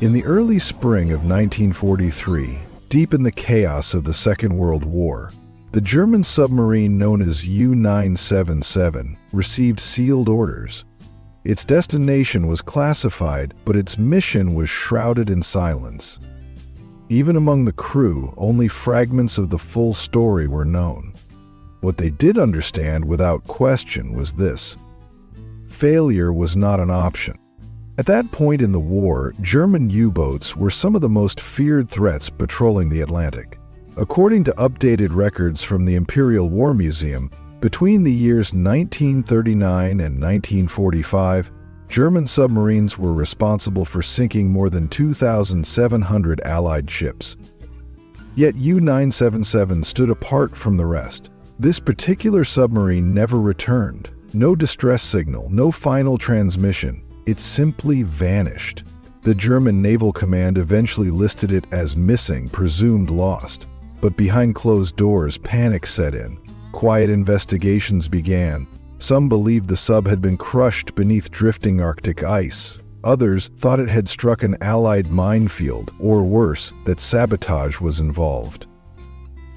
In the early spring of 1943, deep in the chaos of the Second World War, the German submarine known as U-977 received sealed orders. Its destination was classified, but its mission was shrouded in silence. Even among the crew, only fragments of the full story were known. What they did understand without question was this: failure was not an option. At that point in the war, German U-boats were some of the most feared threats patrolling the Atlantic. According to updated records from the Imperial War Museum, between the years 1939 and 1945, German submarines were responsible for sinking more than 2,700 Allied ships. Yet U-977 stood apart from the rest. This particular submarine never returned. No distress signal, no final transmission. It simply vanished. The German Naval Command eventually listed it as missing, presumed lost. But behind closed doors, panic set in. Quiet investigations began. Some believed the sub had been crushed beneath drifting Arctic ice. Others thought it had struck an Allied minefield, or worse, that sabotage was involved.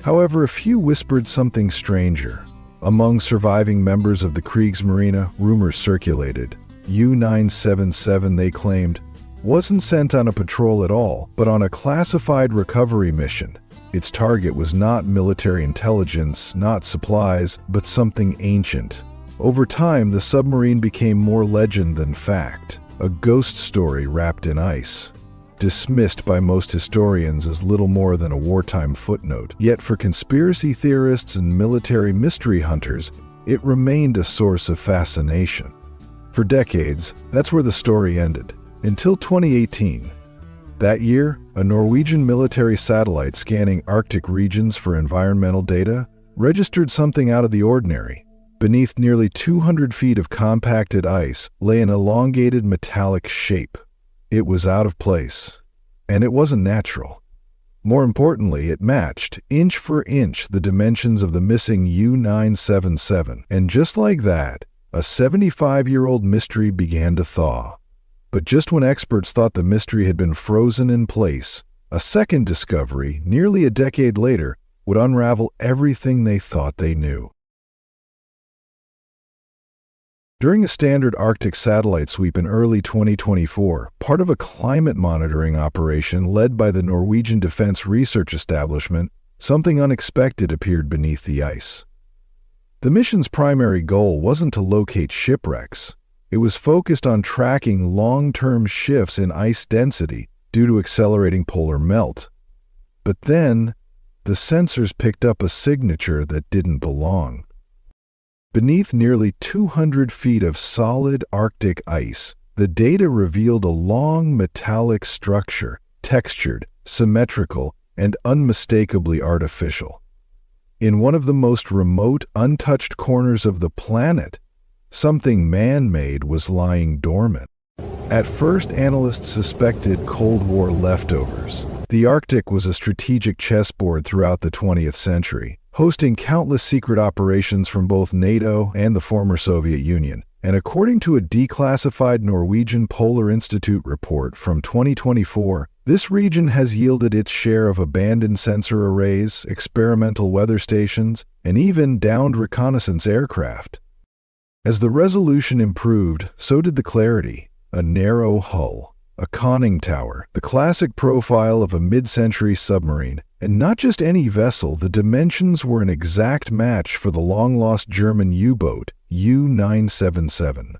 However, a few whispered something stranger. Among surviving members of the Kriegsmarine, rumors circulated. U-977, they claimed, wasn't sent on a patrol at all, but on a classified recovery mission. Its target was not military intelligence, not supplies, but something ancient. Over time, the submarine became more legend than fact, a ghost story wrapped in ice. Dismissed by most historians as little more than a wartime footnote, yet for conspiracy theorists and military mystery hunters, it remained a source of fascination. For decades, that's where the story ended, until 2018. That year, a Norwegian military satellite scanning Arctic regions for environmental data registered something out of the ordinary. Beneath nearly 200 feet of compacted ice lay an elongated metallic shape. It was out of place, and it wasn't natural. More importantly, it matched, inch for inch, the dimensions of the missing U-977, and just like that, a 75-year-old mystery began to thaw. But just when experts thought the mystery had been frozen in place, a second discovery, nearly a decade later, would unravel everything they thought they knew. During a standard Arctic satellite sweep in early 2024, part of a climate monitoring operation led by the Norwegian Defense Research Establishment, something unexpected appeared beneath the ice. The mission's primary goal wasn't to locate shipwrecks. It was focused on tracking long-term shifts in ice density due to accelerating polar melt. But then, the sensors picked up a signature that didn't belong. Beneath nearly 200 feet of solid Arctic ice, the data revealed a long metallic structure, textured, symmetrical, and unmistakably artificial. In one of the most remote, untouched corners of the planet, something man-made was lying dormant. At first, analysts suspected Cold War leftovers. The Arctic was a strategic chessboard throughout the 20th century, hosting countless secret operations from both NATO and the former Soviet Union. And according to a declassified Norwegian Polar Institute report from 2024, this region has yielded its share of abandoned sensor arrays, experimental weather stations, and even downed reconnaissance aircraft. As the resolution improved, so did the clarity. A narrow hull, a conning tower, the classic profile of a mid-century submarine, and not just any vessel, the dimensions were an exact match for the long-lost German U-boat, U-977.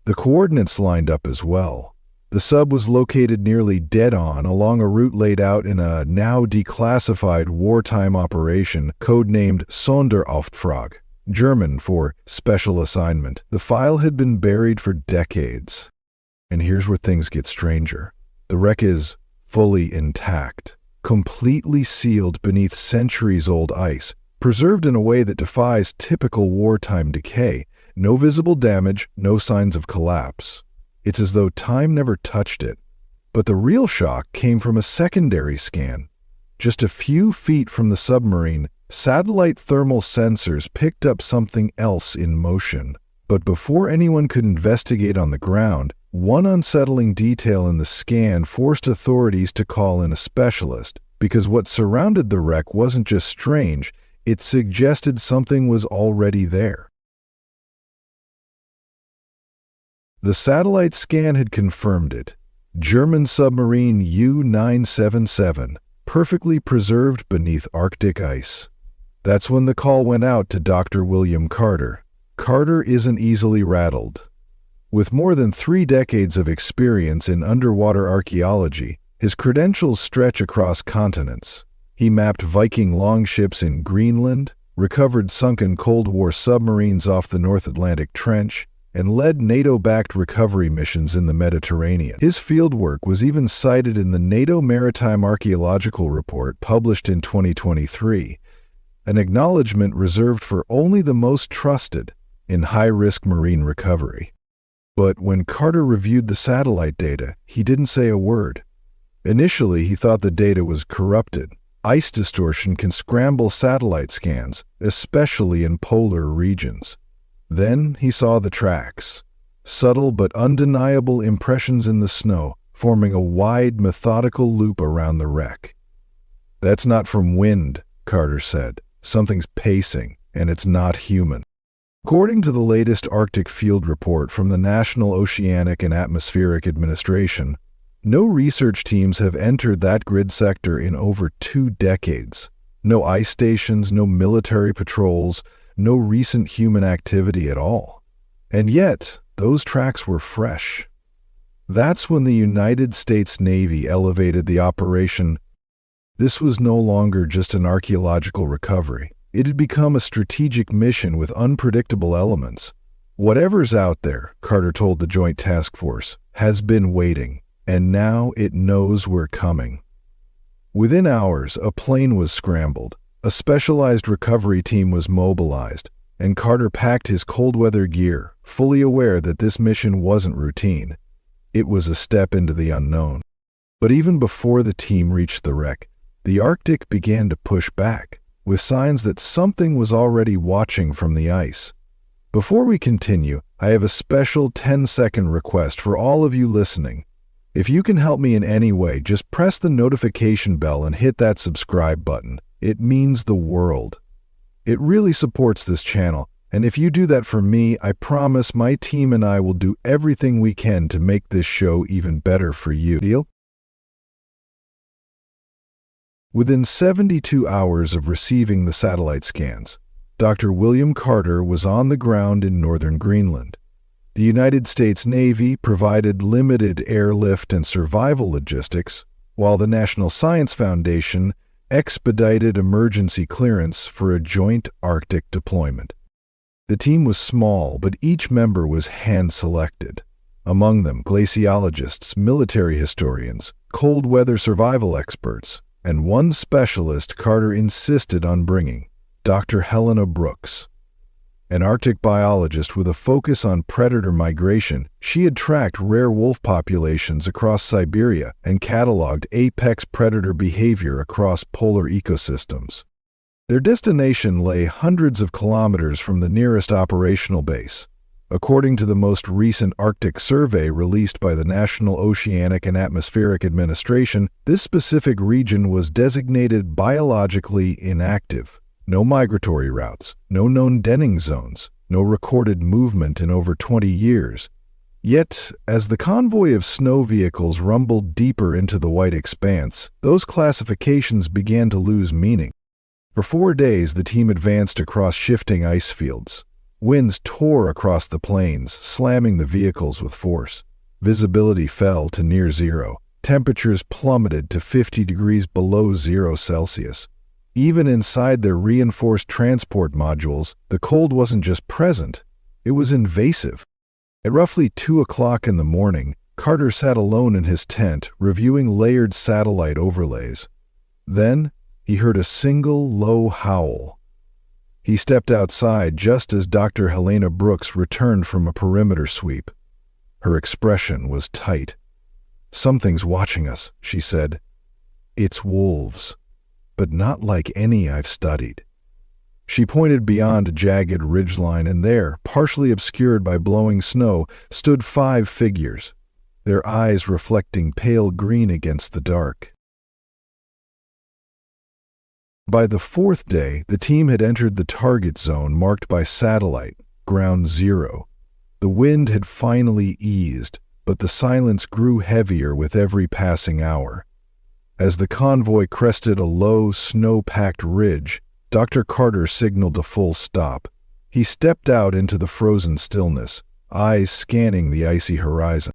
The coordinates lined up as well. The sub was located nearly dead-on along a route laid out in a now declassified wartime operation codenamed Sonderauftrag, German for special assignment. The file had been buried for decades. And here's where things get stranger. The wreck is fully intact, completely sealed beneath centuries-old ice, preserved in a way that defies typical wartime decay. No visible damage, no signs of collapse. It's as though time never touched it. But the real shock came from a secondary scan. Just a few feet from the submarine, satellite thermal sensors picked up something else in motion. But before anyone could investigate on the ground, one unsettling detail in the scan forced authorities to call in a specialist, because what surrounded the wreck wasn't just strange, it suggested something was already there. The satellite scan had confirmed it. German submarine U-977, perfectly preserved beneath Arctic ice. That's when the call went out to Dr. William Carter. Carter isn't easily rattled. With more than 3 decades of experience in underwater archaeology, his credentials stretch across continents. He mapped Viking longships in Greenland, recovered sunken Cold War submarines off the North Atlantic Trench, and led NATO-backed recovery missions in the Mediterranean. His fieldwork was even cited in the NATO Maritime Archaeological Report published in 2023, an acknowledgement reserved for only the most trusted in high-risk marine recovery. But when Carter reviewed the satellite data, he didn't say a word. Initially, he thought the data was corrupted. Ice distortion can scramble satellite scans, especially in polar regions. Then he saw the tracks. Subtle but undeniable impressions in the snow, forming a wide, methodical loop around the wreck. "That's not from wind," Carter said. "Something's pacing, and it's not human." According to the latest Arctic field report from the National Oceanic and Atmospheric Administration, no research teams have entered that grid sector in over 2 decades. No ice stations, no military patrols, no recent human activity at all. And yet, those tracks were fresh. That's when the United States Navy elevated the operation. This was no longer just an archaeological recovery. It had become a strategic mission with unpredictable elements. "Whatever's out there," Carter told the Joint Task Force, "has been waiting, and now it knows we're coming." Within hours, a plane was scrambled. A specialized recovery team was mobilized, and Carter packed his cold-weather gear, fully aware that this mission wasn't routine. It was a step into the unknown. But even before the team reached the wreck, the Arctic began to push back, with signs that something was already watching from the ice. Before we continue, I have a special 10-second request for all of you listening. If you can help me in any way, just press the notification bell and hit that subscribe button. It means the world. It really supports this channel, and if you do that for me, I promise my team and I will do everything we can to make this show even better for you. Deal? Within 72 hours of receiving the satellite scans, Dr. William Carter was on the ground in northern Greenland. The United States Navy provided limited airlift and survival logistics, while the National Science Foundation expedited emergency clearance for a joint Arctic deployment. The team was small, but each member was hand-selected. Among them, glaciologists, military historians, cold weather survival experts, and one specialist Carter insisted on bringing, Dr. Helena Brooks. An Arctic biologist with a focus on predator migration, she had tracked rare wolf populations across Siberia and cataloged apex predator behavior across polar ecosystems. Their destination lay hundreds of kilometers from the nearest operational base. According to the most recent Arctic survey released by the National Oceanic and Atmospheric Administration, this specific region was designated biologically inactive. No migratory routes, no known denning zones, no recorded movement in over 20 years. Yet, as the convoy of snow vehicles rumbled deeper into the white expanse, those classifications began to lose meaning. For 4 days, the team advanced across shifting ice fields. Winds tore across the plains, slamming the vehicles with force. Visibility fell to near zero. Temperatures plummeted to 50 degrees below 0 Celsius. Even inside their reinforced transport modules, the cold wasn't just present, it was invasive. At roughly 2 o'clock in the morning, Carter sat alone in his tent, reviewing layered satellite overlays. Then, he heard a single low howl. He stepped outside just as Dr. Helena Brooks returned from a perimeter sweep. Her expression was tight. "Something's watching us," she said. "It's wolves, but not like any I've studied." She pointed beyond a jagged ridgeline, and there, partially obscured by blowing snow, stood 5 figures, their eyes reflecting pale green against the dark. By the 4th day, the team had entered the target zone marked by satellite, ground zero. The wind had finally eased, but the silence grew heavier with every passing hour. As the convoy crested a low, snow-packed ridge, Dr. Carter signaled a full stop. He stepped out into the frozen stillness, eyes scanning the icy horizon.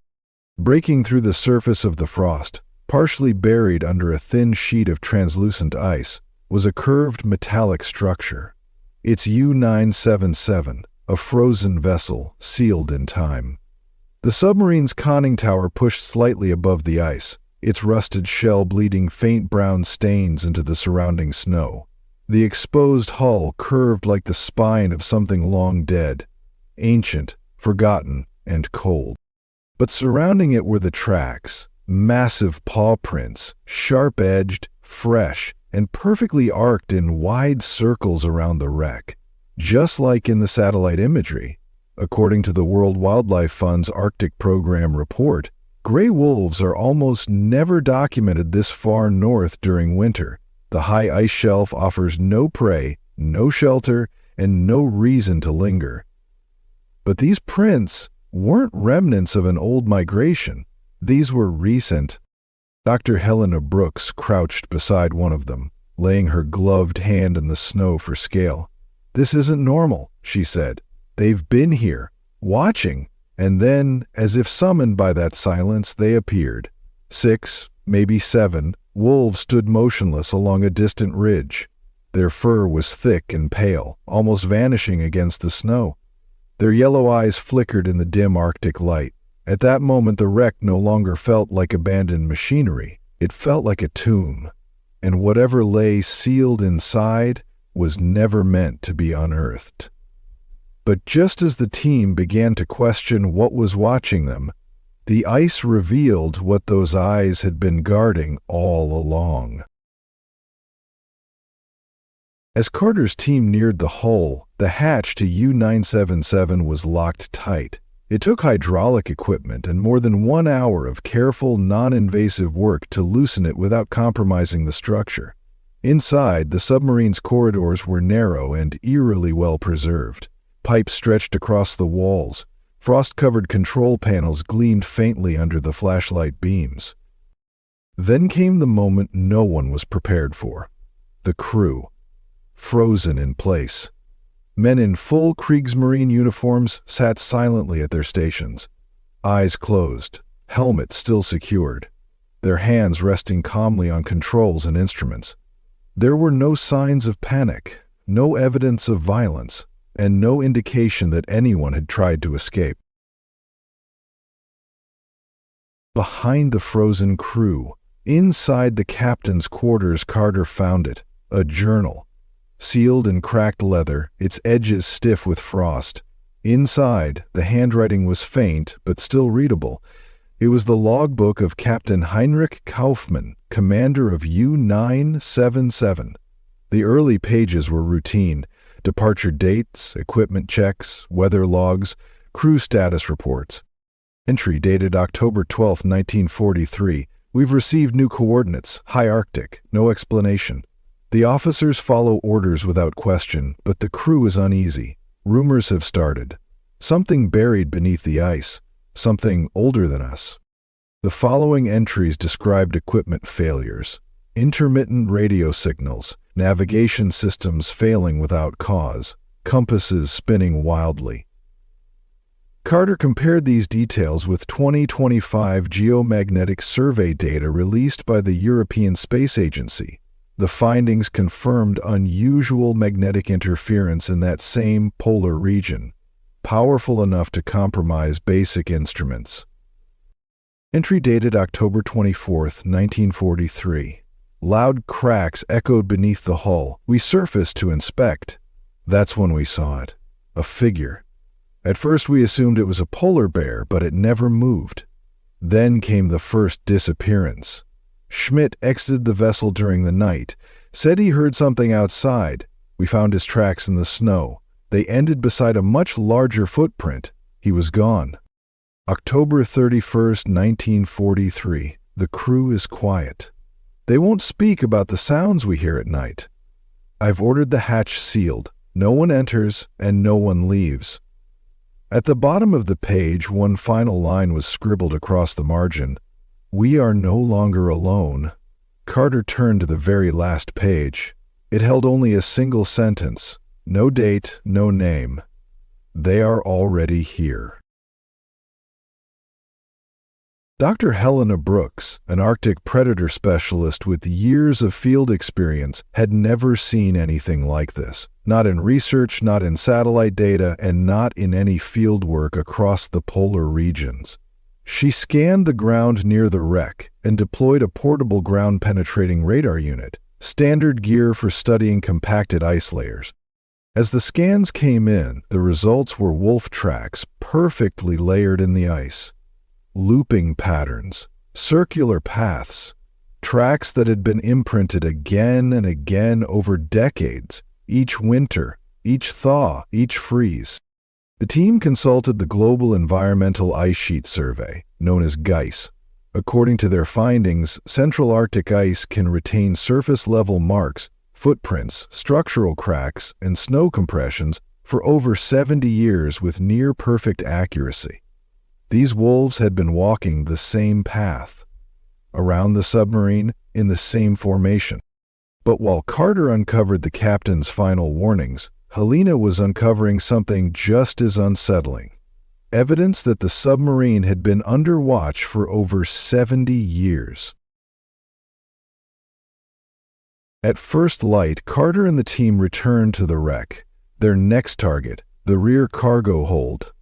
Breaking through the surface of the frost, partially buried under a thin sheet of translucent ice, was a curved metallic structure. It's U-977, a frozen vessel, sealed in time. The submarine's conning tower pushed slightly above the ice, its rusted shell bleeding faint brown stains into the surrounding snow. The exposed hull curved like the spine of something long dead, ancient, forgotten, and cold. But surrounding it were the tracks, massive paw prints, sharp-edged, fresh, and perfectly arced in wide circles around the wreck, just like in the satellite imagery. According to the World Wildlife Fund's Arctic Program report, gray wolves are almost never documented this far north during winter. The high ice shelf offers no prey, no shelter, and no reason to linger. But these prints weren't remnants of an old migration. These were recent. Dr. Helena Brooks crouched beside one of them, laying her gloved hand in the snow for scale. "This isn't normal," she said. "They've been here, watching," and then, as if summoned by that silence, they appeared. 6, maybe 7, wolves stood motionless along a distant ridge. Their fur was thick and pale, almost vanishing against the snow. Their yellow eyes flickered in the dim Arctic light. At that moment, the wreck no longer felt like abandoned machinery. It felt like a tomb, and whatever lay sealed inside was never meant to be unearthed. But just as the team began to question what was watching them, the ice revealed what those eyes had been guarding all along. As Carter's team neared the hull, the hatch to U-977 was locked tight. It took hydraulic equipment and more than 1 hour of careful, non-invasive work to loosen it without compromising the structure. Inside, the submarine's corridors were narrow and eerily well preserved. Pipes stretched across the walls. Frost-covered control panels gleamed faintly under the flashlight beams. Then came the moment no one was prepared for. The crew, frozen in place. Men in full Kriegsmarine uniforms sat silently at their stations, eyes closed, helmets still secured, their hands resting calmly on controls and instruments. There were no signs of panic, no evidence of violence, and no indication that anyone had tried to escape. Behind the frozen crew, inside the captain's quarters, Carter found it, a journal. sealed in cracked leather, its edges stiff with frost. Inside, the handwriting was faint but still readable. It was the logbook of Captain Heinrich Kaufmann, commander of U-977. The early pages were routine: departure dates, equipment checks, weather logs, crew status reports. Entry dated October 12, 1943. We've received new coordinates, high Arctic, no explanation. The officers follow orders without question, but the crew is uneasy. Rumors have started. Something buried beneath the ice. Something older than us. The following entries described equipment failures: intermittent radio signals, navigation systems failing without cause, compasses spinning wildly. Carter compared these details with 2025 geomagnetic survey data released by the European Space Agency. The findings confirmed unusual magnetic interference in that same polar region, powerful enough to compromise basic instruments. Entry dated October 24, 1943. Loud cracks echoed beneath the hull. We surfaced to inspect. That's when we saw it. A figure. At first we assumed it was a polar bear, but it never moved. Then came the first disappearance. Schmidt exited the vessel during the night, said he heard something outside. We found his tracks in the snow. They ended beside a much larger footprint. He was gone. October 31, 1943. The crew is quiet. They won't speak about the sounds we hear at night. I've ordered the hatch sealed. No one enters and no one leaves. At the bottom of the page, one final line was scribbled across the margin. We are no longer alone. Carter turned to the very last page. It held only a single sentence. No date, no name. They are already here. Dr. Helena Brooks, an Arctic predator specialist with years of field experience, had never seen anything like this. Not in research, not in satellite data, and not in any field work across the polar regions. She scanned the ground near the wreck and deployed a portable ground-penetrating radar unit, standard gear for studying compacted ice layers. As the scans came in, the results were wolf tracks perfectly layered in the ice. Looping patterns, circular paths, tracks that had been imprinted again and again over decades, each winter, each thaw, each freeze. The team consulted the Global Environmental Ice Sheet Survey, known as GEIS. According to their findings, Central Arctic ice can retain surface-level marks, footprints, structural cracks, and snow compressions for over 70 years with near-perfect accuracy. These wolves had been walking the same path, around the submarine, in the same formation. But while Carter uncovered the captain's final warnings, Helena was uncovering something just as unsettling. Evidence that the submarine had been under watch for over 70 years. At first light, Carter and the team returned to the wreck. Their next target, the rear cargo hold.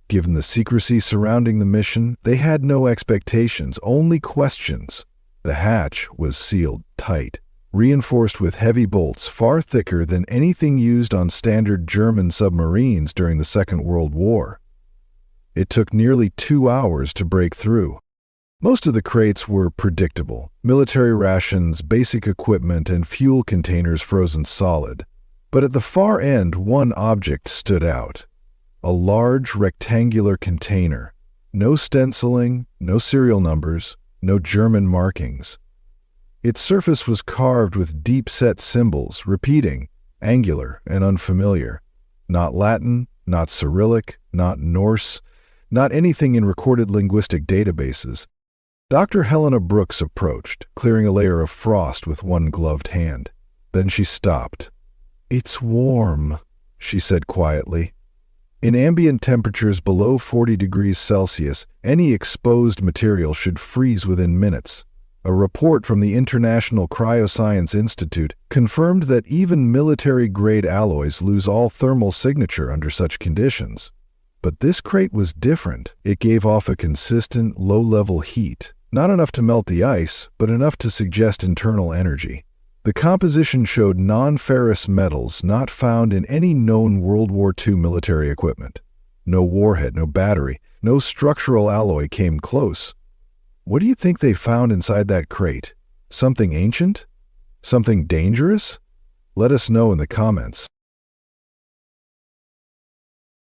Given the secrecy surrounding the mission, they had no expectations, only questions. The hatch was sealed tight, reinforced with heavy bolts far thicker than anything used on standard German submarines during the Second World War. It took nearly 2 hours to break through. Most of the crates were predictable: military rations, basic equipment, and fuel containers frozen solid. But at the far end, one object stood out. A large rectangular container. No stenciling, no serial numbers, no German markings. Its surface was carved with deep-set symbols, repeating, angular and unfamiliar. Not Latin, not Cyrillic, not Norse, not anything in recorded linguistic databases. Dr. Helena Brooks approached, clearing a layer of frost with one gloved hand. Then she stopped. "It's warm," she said quietly. In ambient temperatures below 40 degrees Celsius, any exposed material should freeze within minutes. A report from the International Cryoscience Institute confirmed that even military-grade alloys lose all thermal signature under such conditions. But this crate was different. It gave off a consistent, low-level heat, not enough to melt the ice, but enough to suggest internal energy. The composition showed non-ferrous metals not found in any known World War II military equipment. No warhead, no battery, no structural alloy came close. What do you think they found inside that crate? Something ancient? Something dangerous? Let us know in the comments.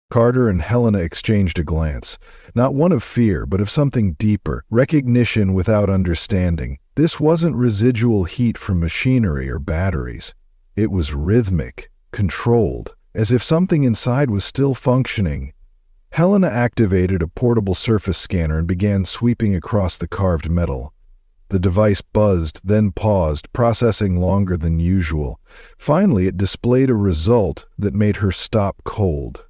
Carter and Helena exchanged a glance, not one of fear, but of something deeper, recognition without understanding. This wasn't residual heat from machinery or batteries. It was rhythmic, controlled, as if something inside was still functioning. Helena activated a portable surface scanner and began sweeping across the carved metal. The device buzzed, then paused, processing longer than usual. Finally, it displayed a result that made her stop cold.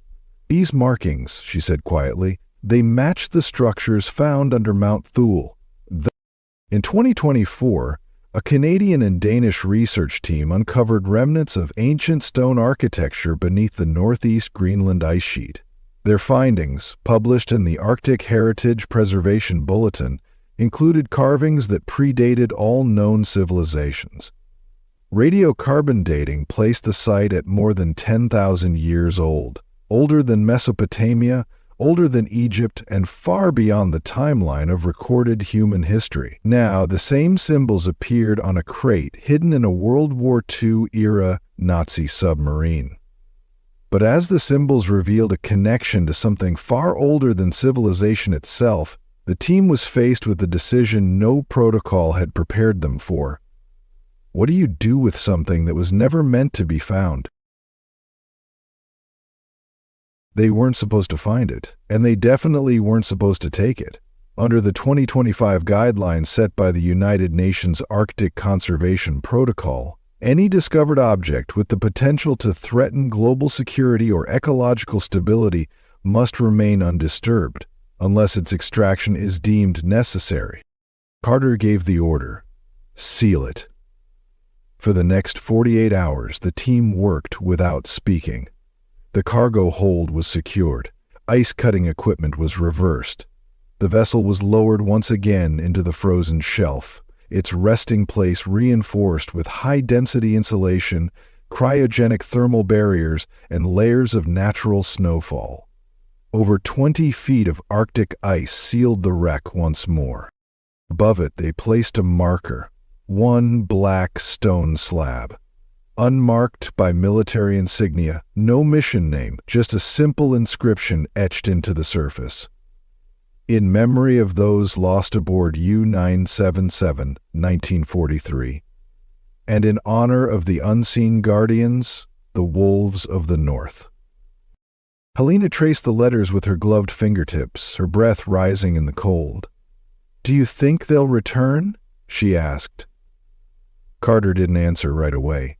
"These markings," she said quietly, "they match the structures found under Mount Thule." In 2024, a Canadian and Danish research team uncovered remnants of ancient stone architecture beneath the northeast Greenland ice sheet. Their findings, published in the Arctic Heritage Preservation Bulletin, included carvings that predated all known civilizations. Radiocarbon dating placed the site at more than 10,000 years old, older than Mesopotamia, older than Egypt, and far beyond the timeline of recorded human history. Now, the same symbols appeared on a crate hidden in a World War II-era Nazi submarine. But as the symbols revealed a connection to something far older than civilization itself, the team was faced with a decision no protocol had prepared them for. What do you do with something that was never meant to be found? They weren't supposed to find it, and they definitely weren't supposed to take it. Under the 2025 guidelines set by the United Nations Arctic Conservation Protocol, any discovered object with the potential to threaten global security or ecological stability must remain undisturbed, unless its extraction is deemed necessary. Carter gave the order: seal it. For the next 48 hours, the team worked without speaking. The cargo hold was secured. Ice-cutting equipment was reversed. The vessel was lowered once again into the frozen shelf, its resting place reinforced with high-density insulation, cryogenic thermal barriers, and layers of natural snowfall. Over 20 feet of Arctic ice sealed the wreck once more. Above it, they placed a marker, one black stone slab. Unmarked by military insignia, no mission name, just a simple inscription etched into the surface. In memory of those lost aboard U-977, 1943, and in honor of the unseen guardians, the wolves of the North. Helena traced the letters with her gloved fingertips, her breath rising in the cold. "Do you think they'll return?" she asked. Carter didn't answer right away.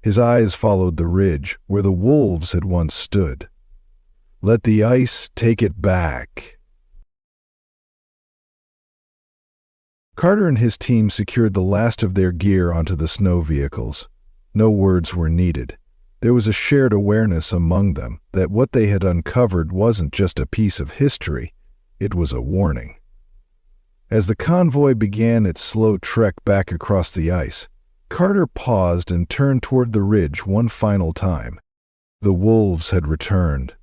His eyes followed the ridge where the wolves had once stood. "Let the ice take it back." Carter and his team secured the last of their gear onto the snow vehicles. No words were needed. There was a shared awareness among them that what they had uncovered wasn't just a piece of history, it was a warning. As the convoy began its slow trek back across the ice, Carter paused and turned toward the ridge one final time. The wolves had returned.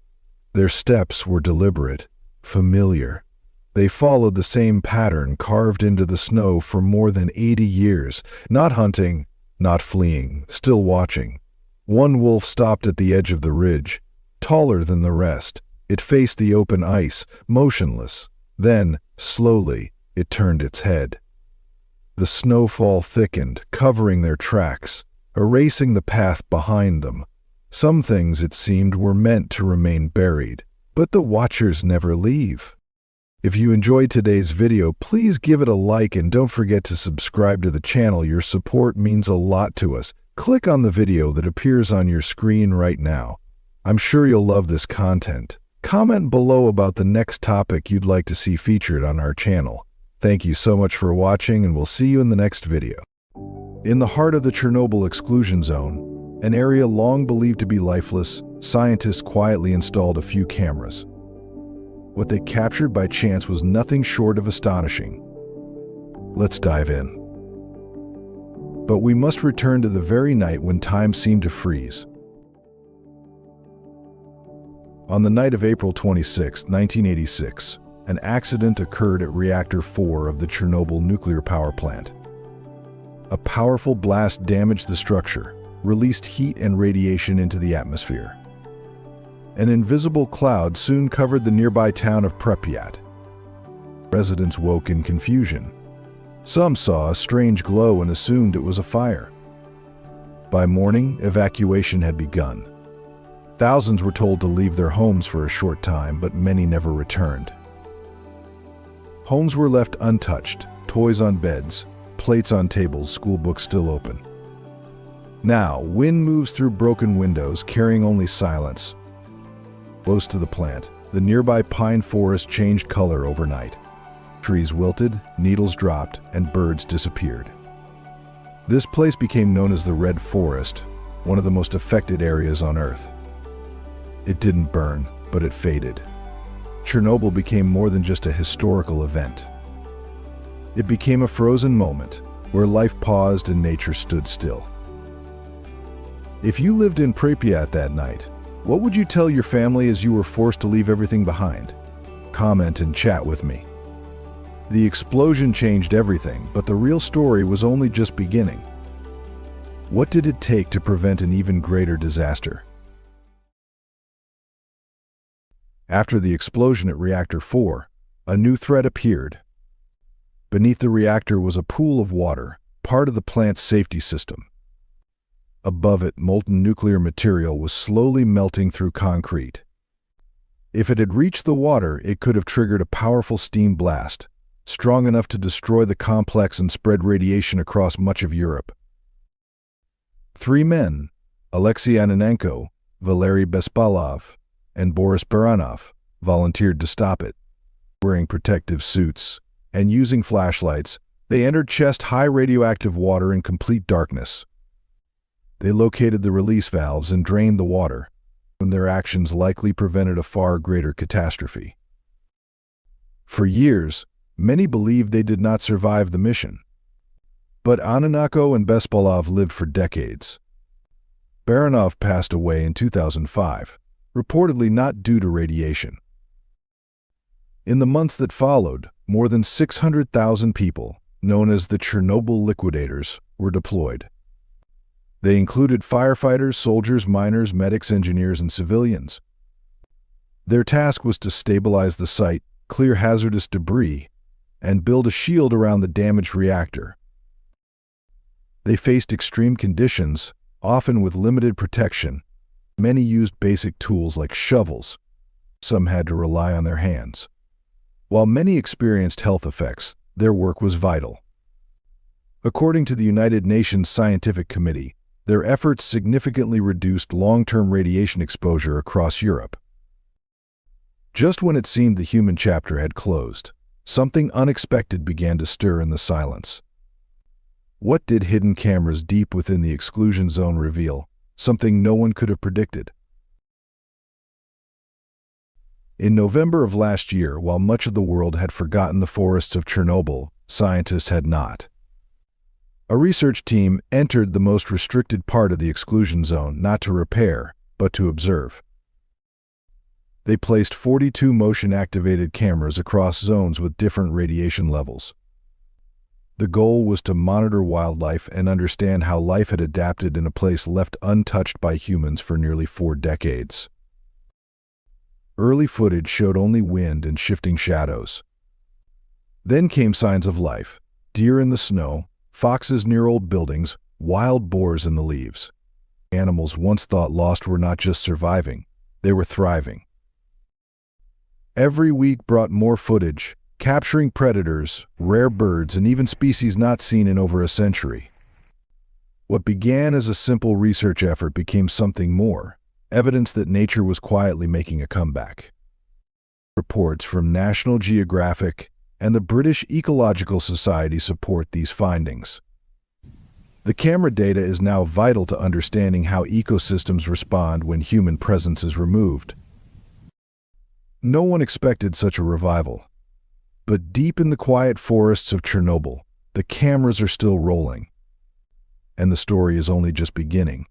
Their steps were deliberate, familiar. They followed the same pattern carved into the snow for more than 80 years, not hunting, not fleeing, still watching. One wolf stopped at the edge of the ridge, taller than the rest. It faced the open ice, motionless. Then, slowly, it turned its head. The snowfall thickened, covering their tracks, erasing the path behind them. Some things, it seemed, were meant to remain buried, but the watchers never leave. If you enjoyed today's video, please give it a like and don't forget to subscribe to the channel. Your support means a lot to us. Click on the video that appears on your screen right now. I'm sure you'll love this content. Comment below about the next topic you'd like to see featured on our channel. Thank you so much for watching, and we'll see you in the next video. In the heart of the Chernobyl exclusion zone, an area long believed to be lifeless, scientists quietly installed a few cameras. What they captured by chance was nothing short of astonishing. Let's dive in. But we must return to the very night when time seemed to freeze. On the night of April 26, 1986, an accident occurred at Reactor 4 of the Chernobyl nuclear power plant. A powerful blast damaged the structure, released heat and radiation into the atmosphere. An invisible cloud soon covered the nearby town of Pripyat. Residents woke in confusion. Some saw a strange glow and assumed it was a fire. By morning, evacuation had begun. Thousands were told to leave their homes for a short time, but many never returned. Homes were left untouched, toys on beds, plates on tables, school books still open. Now, wind moves through broken windows, carrying only silence. Close to the plant, the nearby pine forest changed color overnight. Trees wilted, needles dropped, and birds disappeared. This place became known as the Red Forest, one of the most affected areas on Earth. It didn't burn, but it faded. Chernobyl became more than just a historical event. It became a frozen moment, where life paused and nature stood still. If you lived in Pripyat that night, what would you tell your family as you were forced to leave everything behind? Comment and chat with me. The explosion changed everything, but the real story was only just beginning. What did it take to prevent an even greater disaster? After the explosion at Reactor 4, a new threat appeared. Beneath the reactor was a pool of water, part of the plant's safety system. Above it, molten nuclear material was slowly melting through concrete. If it had reached the water, it could have triggered a powerful steam blast, strong enough to destroy the complex and spread radiation across much of Europe. 3 men, Alexei Ananenko, Valery Bespalov, and Boris Baranov, volunteered to stop it. Wearing protective suits and using flashlights, they entered chest-high radioactive water in complete darkness. They located the release valves and drained the water, and their actions likely prevented a far greater catastrophe. For years, many believed they did not survive the mission. But Ananenko and Bespalov lived for decades. Baranov passed away in 2005, reportedly not due to radiation. In the months that followed, more than 600,000 people, known as the Chernobyl liquidators, were deployed. They included firefighters, soldiers, miners, medics, engineers, and civilians. Their task was to stabilize the site, clear hazardous debris, and build a shield around the damaged reactor. They faced extreme conditions, often with limited protection. Many used basic tools like shovels. Some had to rely on their hands. While many experienced health effects, their work was vital. According to the United Nations Scientific Committee, their efforts significantly reduced long-term radiation exposure across Europe. Just when it seemed the human chapter had closed, something unexpected began to stir in the silence. What did hidden cameras deep within the exclusion zone reveal? Something no one could have predicted. In November of last year, while much of the world had forgotten the forests of Chernobyl, scientists had not. A research team entered the most restricted part of the exclusion zone, not to repair, but to observe. They placed 42 motion-activated cameras across zones with different radiation levels. The goal was to monitor wildlife and understand how life had adapted in a place left untouched by humans for nearly 4 decades. Early footage showed only wind and shifting shadows. Then came signs of life: deer in the snow, foxes near old buildings, wild boars in the leaves. Animals once thought lost were not just surviving, they were thriving. Every week brought more footage, capturing predators, rare birds, and even species not seen in over a century. What began as a simple research effort became something more, evidence that nature was quietly making a comeback. Reports from National Geographic and the British Ecological Society support these findings. The camera data is now vital to understanding how ecosystems respond when human presence is removed. No one expected such a revival. But deep in the quiet forests of Chernobyl, the cameras are still rolling. and the story is only just beginning.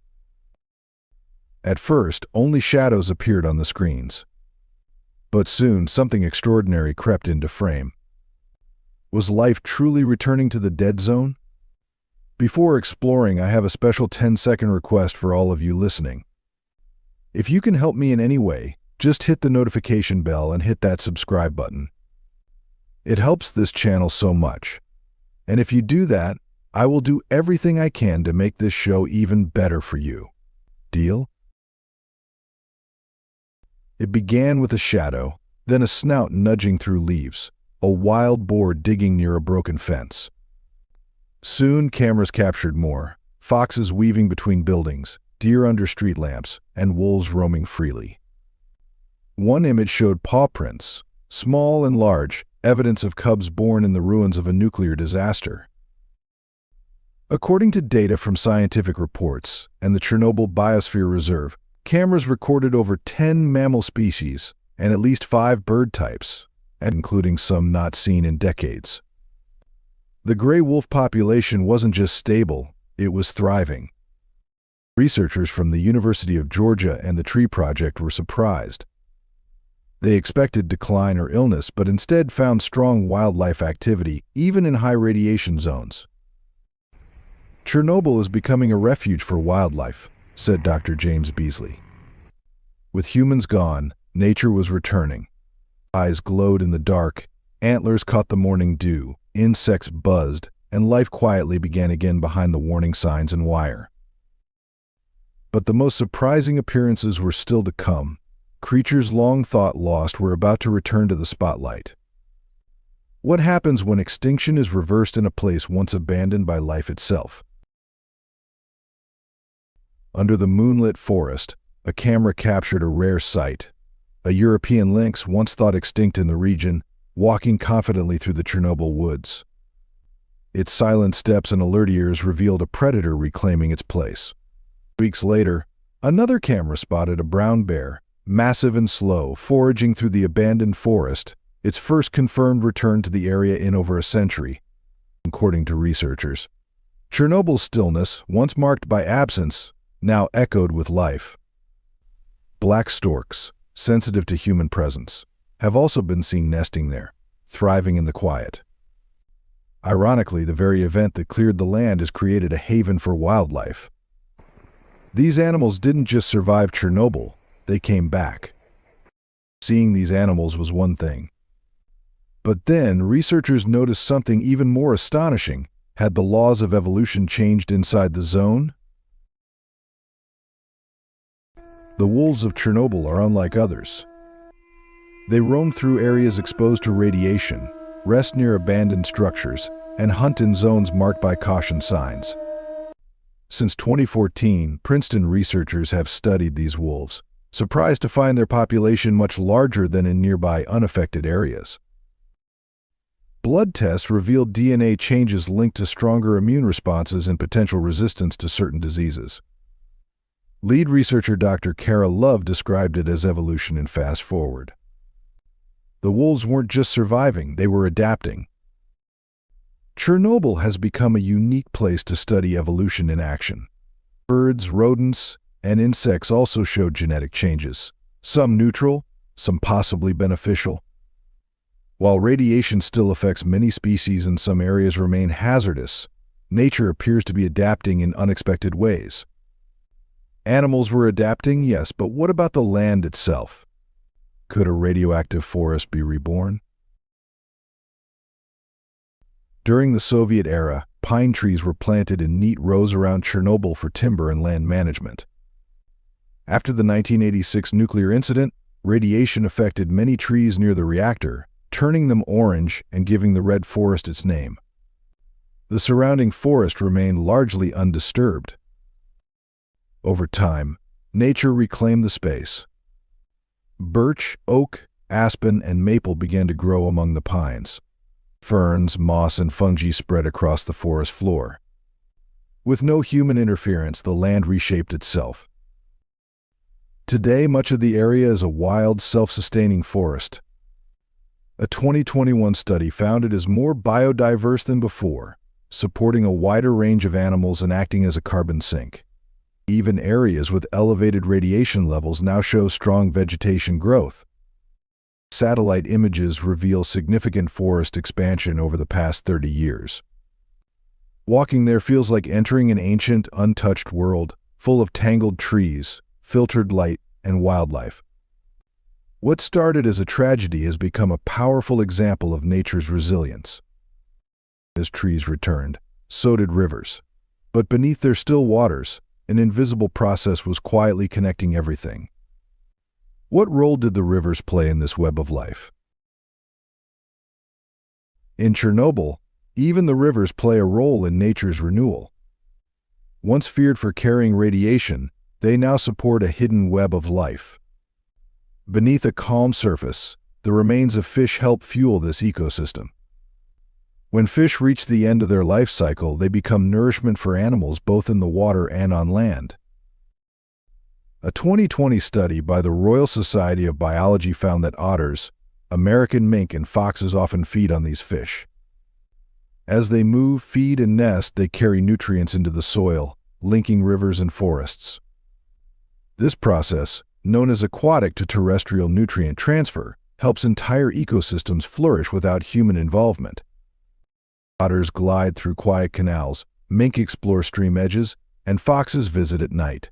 At first, only shadows appeared on the screens. But soon, something extraordinary crept into frame. Was life truly returning to the dead zone? Before exploring, I have a special 10-second request for all of you listening. If you can help me in any way, just hit the notification bell and hit that subscribe button. It helps this channel so much. And if you do that, I will do everything I can to make this show even better for you. Deal? It began with a shadow, then a snout nudging through leaves, a wild boar digging near a broken fence. Soon, cameras captured more, foxes weaving between buildings, deer under street lamps, and wolves roaming freely. One image showed paw prints, small and large, evidence of cubs born in the ruins of a nuclear disaster. According to data from scientific reports and the Chernobyl Biosphere Reserve, cameras recorded over 10 mammal species and at least 5 bird types, including some not seen in decades. The gray wolf population wasn't just stable, it was thriving. Researchers from the University of Georgia and the Tree Project were surprised. They expected decline or illness, but instead found strong wildlife activity, even in high radiation zones. Chernobyl is becoming a refuge for wildlife, said Dr. James Beasley. With humans gone, nature was returning. Eyes glowed in the dark, antlers caught the morning dew, insects buzzed, and life quietly began again behind the warning signs and wire. But the most surprising appearances were still to come. Creatures long thought lost were about to return to the spotlight. What happens when extinction is reversed in a place once abandoned by life itself? Under the moonlit forest, a camera captured a rare sight. A European lynx, once thought extinct in the region, walking confidently through the Chernobyl woods. Its silent steps and alert ears revealed a predator reclaiming its place. Weeks later, another camera spotted a brown bear, massive and slow, foraging through the abandoned forest, its first confirmed return to the area in over a century. According to researchers, Chernobyl's stillness, once marked by absence, now echoed with life. Black storks, sensitive to human presence, have also been seen nesting there, thriving in the quiet. Ironically, the very event that cleared the land has created a haven for wildlife. These animals didn't just survive Chernobyl, they came back. Seeing these animals was one thing. But then, researchers noticed something even more astonishing. Had the laws of evolution changed inside the zone? The wolves of Chernobyl are unlike others. They roam through areas exposed to radiation, rest near abandoned structures, and hunt in zones marked by caution signs. Since 2014, Princeton researchers have studied these wolves, surprised to find their population much larger than in nearby unaffected areas. Blood tests revealed DNA changes linked to stronger immune responses and potential resistance to certain diseases. Lead researcher Dr. Kara Love described it as evolution in fast forward. The wolves weren't just surviving, they were adapting. Chernobyl has become a unique place to study evolution in action. Birds, rodents, and insects also showed genetic changes, some neutral, some possibly beneficial. While radiation still affects many species and some areas remain hazardous, nature appears to be adapting in unexpected ways. Animals were adapting, yes, but what about the land itself? Could a radioactive forest be reborn? During the Soviet era, pine trees were planted in neat rows around Chernobyl for timber and land management. After the 1986 nuclear incident, radiation affected many trees near the reactor, turning them orange and giving the red forest its name. The surrounding forest remained largely undisturbed. Over time, nature reclaimed the space. Birch, oak, aspen, and maple began to grow among the pines. Ferns, moss, and fungi spread across the forest floor. With no human interference, the land reshaped itself. Today, much of the area is a wild, self-sustaining forest. A 2021 study found it is more biodiverse than before, supporting a wider range of animals and acting as a carbon sink. Even areas with elevated radiation levels now show strong vegetation growth. Satellite images reveal significant forest expansion over the past 30 years. Walking there feels like entering an ancient, untouched world, full of tangled trees, filtered light, and wildlife. What started as a tragedy has become a powerful example of nature's resilience. As trees returned, so did rivers. But beneath their still waters, an invisible process was quietly connecting everything. What role did the rivers play in this web of life? In Chernobyl, even the rivers play a role in nature's renewal. Once feared for carrying radiation, they now support a hidden web of life. Beneath a calm surface, the remains of fish help fuel this ecosystem. When fish reach the end of their life cycle, they become nourishment for animals both in the water and on land. A 2020 study by the Royal Society of Biology found that otters, American mink, and foxes often feed on these fish. As they move, feed, and nest, they carry nutrients into the soil, linking rivers and forests. This process, known as aquatic to terrestrial nutrient transfer, helps entire ecosystems flourish without human involvement. Otters glide through quiet canals, mink explore stream edges, and foxes visit at night.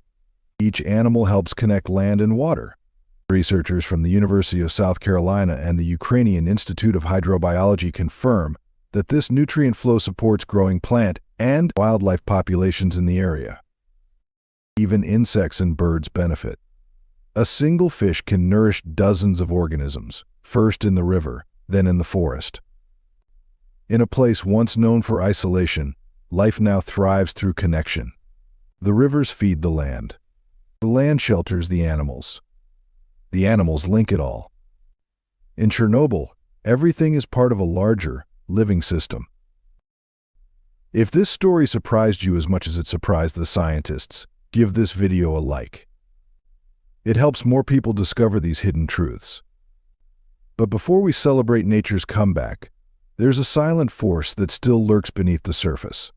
Each animal helps connect land and water. Researchers from the University of South Carolina and the Ukrainian Institute of Hydrobiology confirm that this nutrient flow supports growing plant and wildlife populations in the area. Even insects and birds benefit. A single fish can nourish dozens of organisms, first in the river, then in the forest. In a place once known for isolation, life now thrives through connection. The rivers feed the land. The land shelters the animals. The animals link it all. In Chernobyl, everything is part of a larger, living system. If this story surprised you as much as it surprised the scientists, give this video a like. It helps more people discover these hidden truths. But before we celebrate nature's comeback, there's a silent force that still lurks beneath the surface.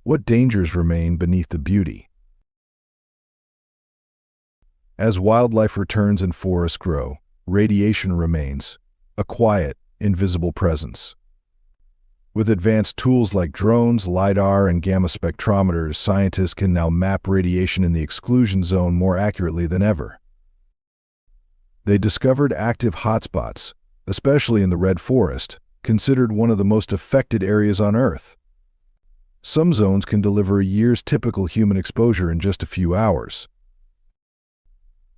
What dangers remain beneath the beauty? As wildlife returns and forests grow, radiation remains, a quiet, invisible presence. With advanced tools like drones, LiDAR, and gamma spectrometers, scientists can now map radiation in the exclusion zone more accurately than ever. They discovered active hotspots, especially in the Red Forest, considered one of the most affected areas on Earth. Some zones can deliver a year's typical human exposure in just a few hours.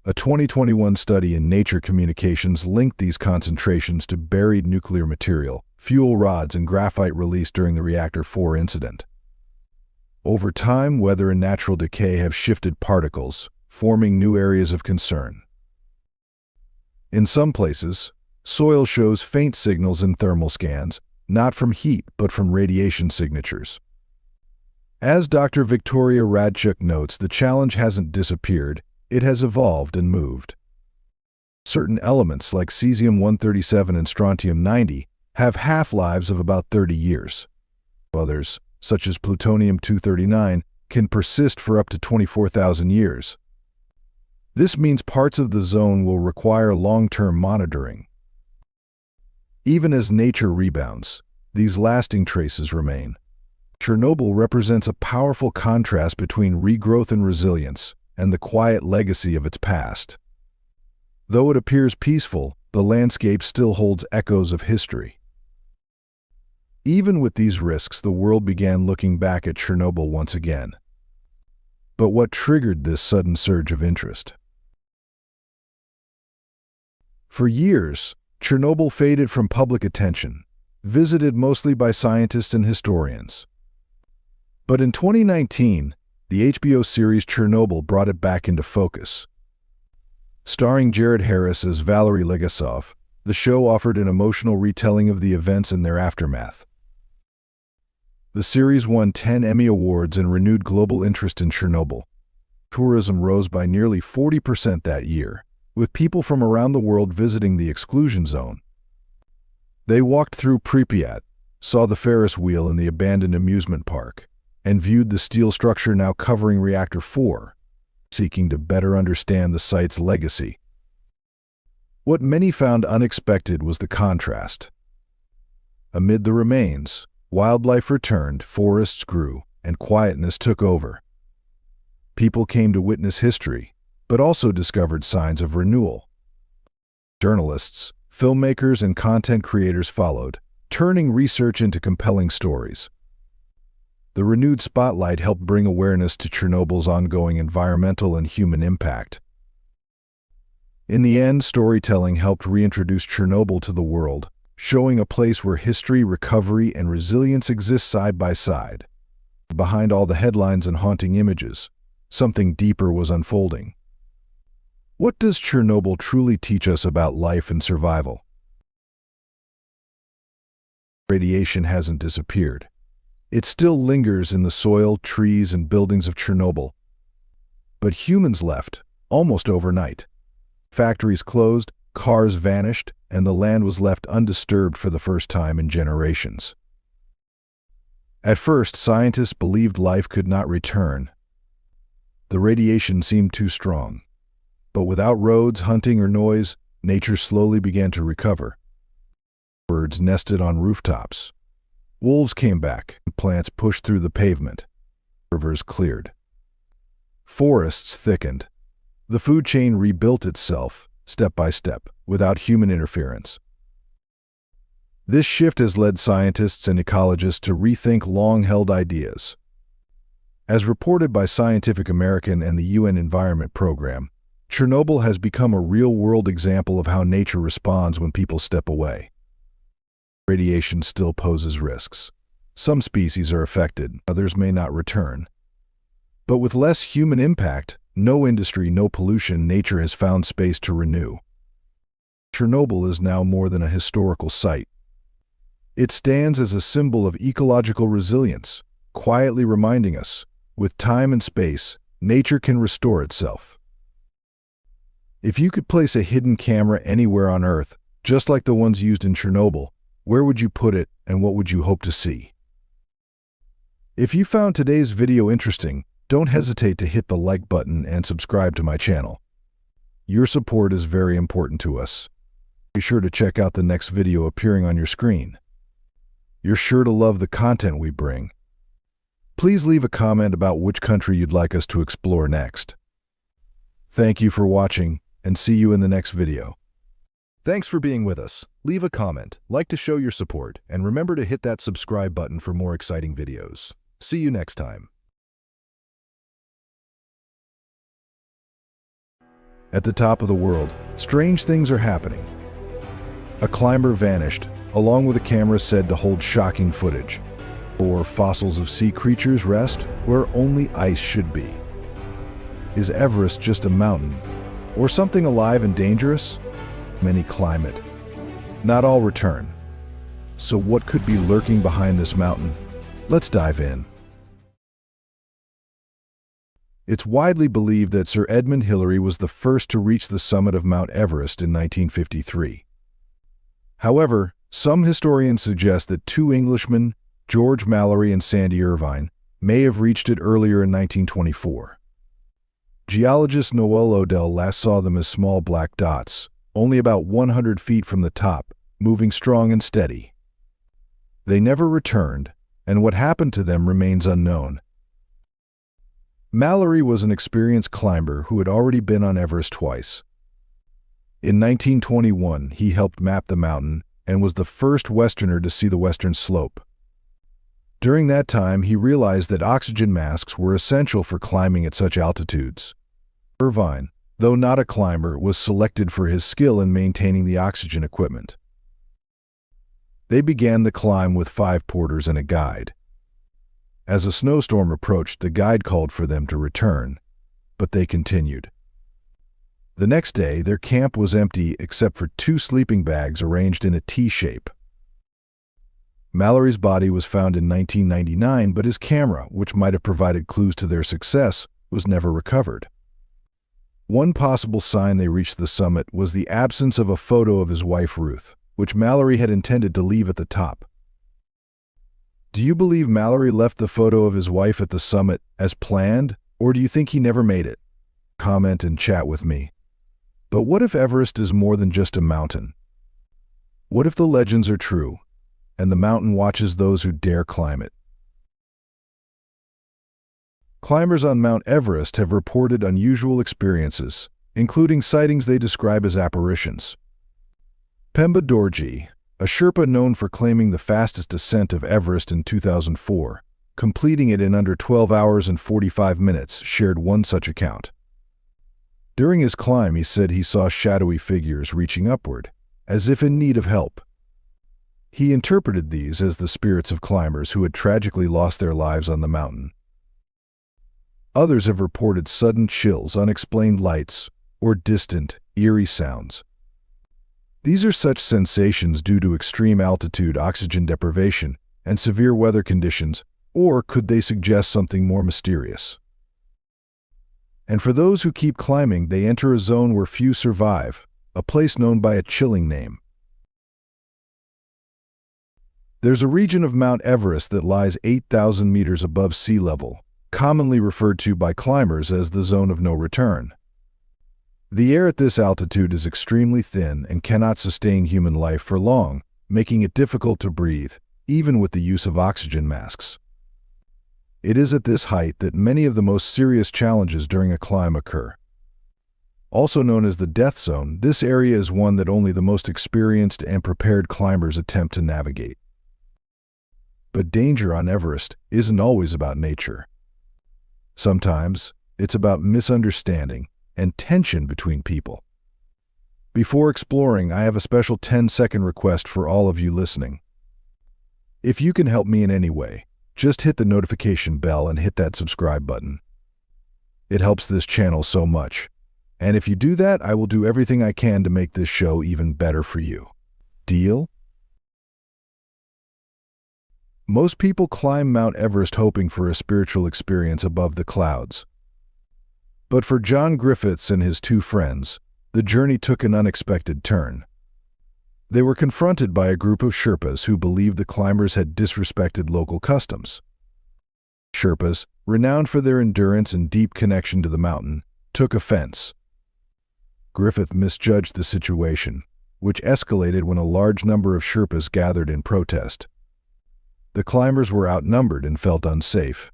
A 2021 study in Nature Communications linked these concentrations to buried nuclear material, fuel rods, and graphite released during the Reactor 4 incident. Over time, weather and natural decay have shifted particles, forming new areas of concern. In some places, soil shows faint signals in thermal scans, not from heat but from radiation signatures. As Dr. Victoria Radchuk notes, the challenge hasn't disappeared, it has evolved and moved. Certain elements like cesium-137 and strontium-90 have half-lives of about 30 years. Others, such as plutonium-239, can persist for up to 24,000 years. This means parts of the zone will require long-term monitoring. Even as nature rebounds, these lasting traces remain. Chernobyl represents a powerful contrast between regrowth and resilience, and the quiet legacy of its past. Though it appears peaceful, the landscape still holds echoes of history. Even with these risks, the world began looking back at Chernobyl once again. But what triggered this sudden surge of interest? For years, Chernobyl faded from public attention, visited mostly by scientists and historians. But in 2019, the HBO series Chernobyl brought it back into focus. Starring Jared Harris as Valery Legasov, the show offered an emotional retelling of the events and their aftermath. The series won 10 Emmy Awards and renewed global interest in Chernobyl. Tourism rose by nearly 40% that year, with people from around the world visiting the exclusion zone. They walked through Pripyat, saw the Ferris wheel in the abandoned amusement park, and viewed the steel structure now covering Reactor 4, seeking to better understand the site's legacy. What many found unexpected was the contrast. Amid the remains, wildlife returned, forests grew, and quietness took over. People came to witness history, but also discovered signs of renewal. Journalists, filmmakers, and content creators followed, turning research into compelling stories. The renewed spotlight helped bring awareness to Chernobyl's ongoing environmental and human impact. In the end, storytelling helped reintroduce Chernobyl to the world, showing a place where history, recovery, and resilience exist side by side. Behind all the headlines and haunting images, something deeper was unfolding. What does Chernobyl truly teach us about life and survival? Radiation hasn't disappeared. It still lingers in the soil, trees, and buildings of Chernobyl. But humans left, almost overnight. Factories closed, cars vanished, and the land was left undisturbed for the first time in generations. At first, scientists believed life could not return. The radiation seemed too strong. But without roads, hunting, or noise, nature slowly began to recover. Birds nested on rooftops. Wolves came back, and plants pushed through the pavement. Rivers cleared. Forests thickened. The food chain rebuilt itself, step by step, without human interference. This shift has led scientists and ecologists to rethink long-held ideas. As reported by Scientific American and the UN Environment Program, Chernobyl has become a real-world example of how nature responds when people step away. Radiation still poses risks. Some species are affected, others may not return. But with less human impact, no industry, no pollution, nature has found space to renew. Chernobyl is now more than a historical site. It stands as a symbol of ecological resilience, quietly reminding us, with time and space, nature can restore itself. If you could place a hidden camera anywhere on Earth, just like the ones used in Chernobyl, where would you put it and what would you hope to see? If you found today's video interesting, don't hesitate to hit the like button and subscribe to my channel. Your support is very important to us. Be sure to check out the next video appearing on your screen. You're sure to love the content we bring. Please leave a comment about which country you'd like us to explore next. Thank you for watching, and see you in the next video. Thanks for being with us. Leave a comment, like to show your support, and remember to hit that subscribe button for more exciting videos. See you next time. At the top of the world, strange things are happening. A climber vanished, along with a camera said to hold shocking footage. Or fossils of sea creatures rest where only ice should be. Is Everest just a mountain? Or something alive and dangerous? Many climb it. Not all return. So what could be lurking behind this mountain? Let's dive in. It's widely believed that Sir Edmund Hillary was the first to reach the summit of Mount Everest in 1953. However, some historians suggest that two Englishmen, George Mallorie and Sandy Irvine, may have reached it earlier in 1924. Geologist Noel Odell last saw them as small black dots, only about 100 feet from the top, moving strong and steady. They never returned, and what happened to them remains unknown. Mallorie was an experienced climber who had already been on Everest twice. In 1921, he helped map the mountain and was the first Westerner to see the western slope. During that time, he realized that oxygen masks were essential for climbing at such altitudes. Irvine, though not a climber, was selected for his skill in maintaining the oxygen equipment. They began the climb with 5 porters and a guide. As a snowstorm approached, the guide called for them to return, but they continued. The next day, their camp was empty except for 2 sleeping bags arranged in a T shape. Mallorie's body was found in 1999, but his camera, which might have provided clues to their success, was never recovered. One possible sign they reached the summit was the absence of a photo of his wife Ruth, which Mallorie had intended to leave at the top. Do you believe Mallorie left the photo of his wife at the summit as planned, or do you think he never made it? Comment and chat with me. But what if Everest is more than just a mountain? What if the legends are true, and the mountain watches those who dare climb it? Climbers on Mount Everest have reported unusual experiences, including sightings they describe as apparitions. Pemba Dorji, a Sherpa known for claiming the fastest ascent of Everest in 2004, completing it in under 12 hours and 45 minutes, shared one such account. During his climb, he said he saw shadowy figures reaching upward, as if in need of help. He interpreted these as the spirits of climbers who had tragically lost their lives on the mountain. Others have reported sudden chills, unexplained lights, or distant, eerie sounds. These are such sensations due to extreme altitude, oxygen deprivation, and severe weather conditions, or could they suggest something more mysterious? And for those who keep climbing, they enter a zone where few survive, a place known by a chilling name. There's a region of Mount Everest that lies 8,000 meters above sea level, commonly referred to by climbers as the zone of no return. The air at this altitude is extremely thin and cannot sustain human life for long, making it difficult to breathe, even with the use of oxygen masks. It is at this height that many of the most serious challenges during a climb occur. Also known as the death zone, this area is one that only the most experienced and prepared climbers attempt to navigate. But danger on Everest isn't always about nature. Sometimes, it's about misunderstanding and tension between people. Before exploring, I have a special 10-second request for all of you listening. If you can help me in any way, just hit the notification bell and hit that subscribe button. It helps this channel so much. And if you do that, I will do everything I can to make this show even better for you. Deal? Most people climb Mount Everest hoping for a spiritual experience above the clouds. But for John Griffiths and his two friends, the journey took an unexpected turn. They were confronted by a group of Sherpas who believed the climbers had disrespected local customs. Sherpas, renowned for their endurance and deep connection to the mountain, took offense. Griffith misjudged the situation, which escalated when a large number of Sherpas gathered in protest. The climbers were outnumbered and felt unsafe.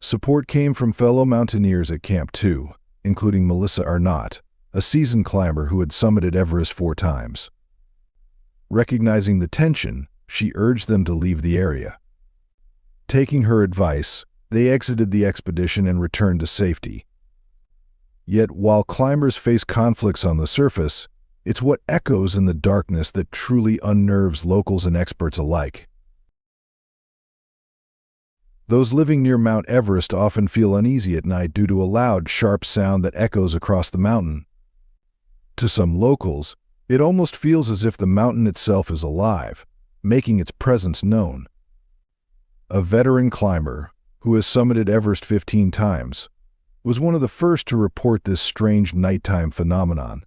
Support came from fellow mountaineers at Camp 2, including Melissa Arnott, a seasoned climber who had summited Everest 4 times. Recognizing the tension, she urged them to leave the area. Taking her advice, they exited the expedition and returned to safety. Yet, while climbers face conflicts on the surface, it's what echoes in the darkness that truly unnerves locals and experts alike. Those living near Mount Everest often feel uneasy at night due to a loud, sharp sound that echoes across the mountain. To some locals, it almost feels as if the mountain itself is alive, making its presence known. A veteran climber, who has summited Everest 15 times, was one of the first to report this strange nighttime phenomenon.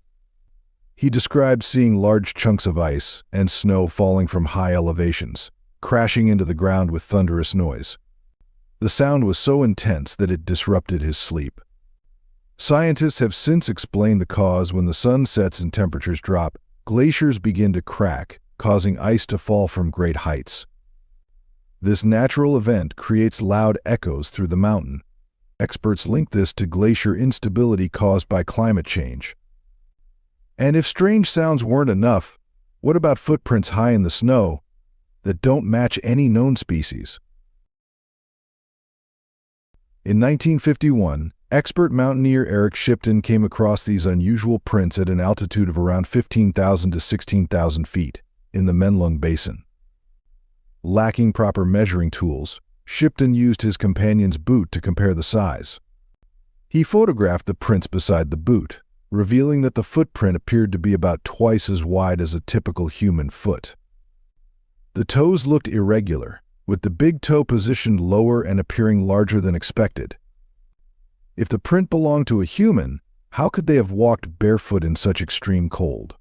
He described seeing large chunks of ice and snow falling from high elevations, crashing into the ground with thunderous noise. The sound was so intense that it disrupted his sleep. Scientists have since explained the cause. When the sun sets and temperatures drop, glaciers begin to crack, causing ice to fall from great heights. This natural event creates loud echoes through the mountain. Experts link this to glacier instability caused by climate change. And if strange sounds weren't enough, what about footprints high in the snow that don't match any known species? In 1951, expert mountaineer Eric Shipton came across these unusual prints at an altitude of around 15,000 to 16,000 feet in the Menlung Basin. Lacking proper measuring tools, Shipton used his companion's boot to compare the size. He photographed the prints beside the boot, revealing that the footprint appeared to be about twice as wide as a typical human foot. The toes looked irregular, with the big toe positioned lower and appearing larger than expected. If the print belonged to a human, how could they have walked barefoot in such extreme cold?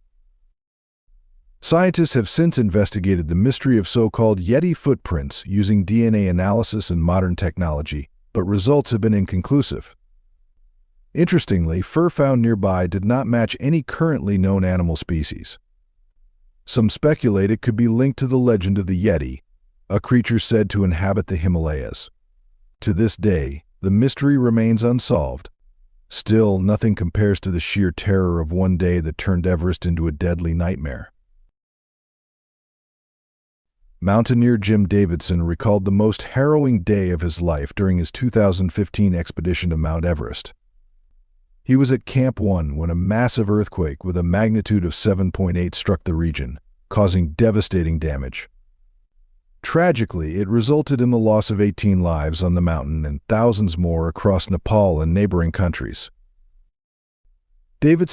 Scientists have since investigated the mystery of so-called Yeti footprints using DNA analysis and modern technology, but results have been inconclusive. Interestingly, fur found nearby did not match any currently known animal species. Some speculate it could be linked to the legend of the Yeti, a creature said to inhabit the Himalayas. To this day, the mystery remains unsolved. Still, nothing compares to the sheer terror of one day that turned Everest into a deadly nightmare. Mountaineer Jim Davidson recalled the most harrowing day of his life during his 2015 expedition to Mount Everest. He was at Camp 1 when a massive earthquake with a magnitude of 7.8 struck the region, causing devastating damage. Tragically, it resulted in the loss of 18 lives on the mountain and thousands more across Nepal and neighboring countries. Davidson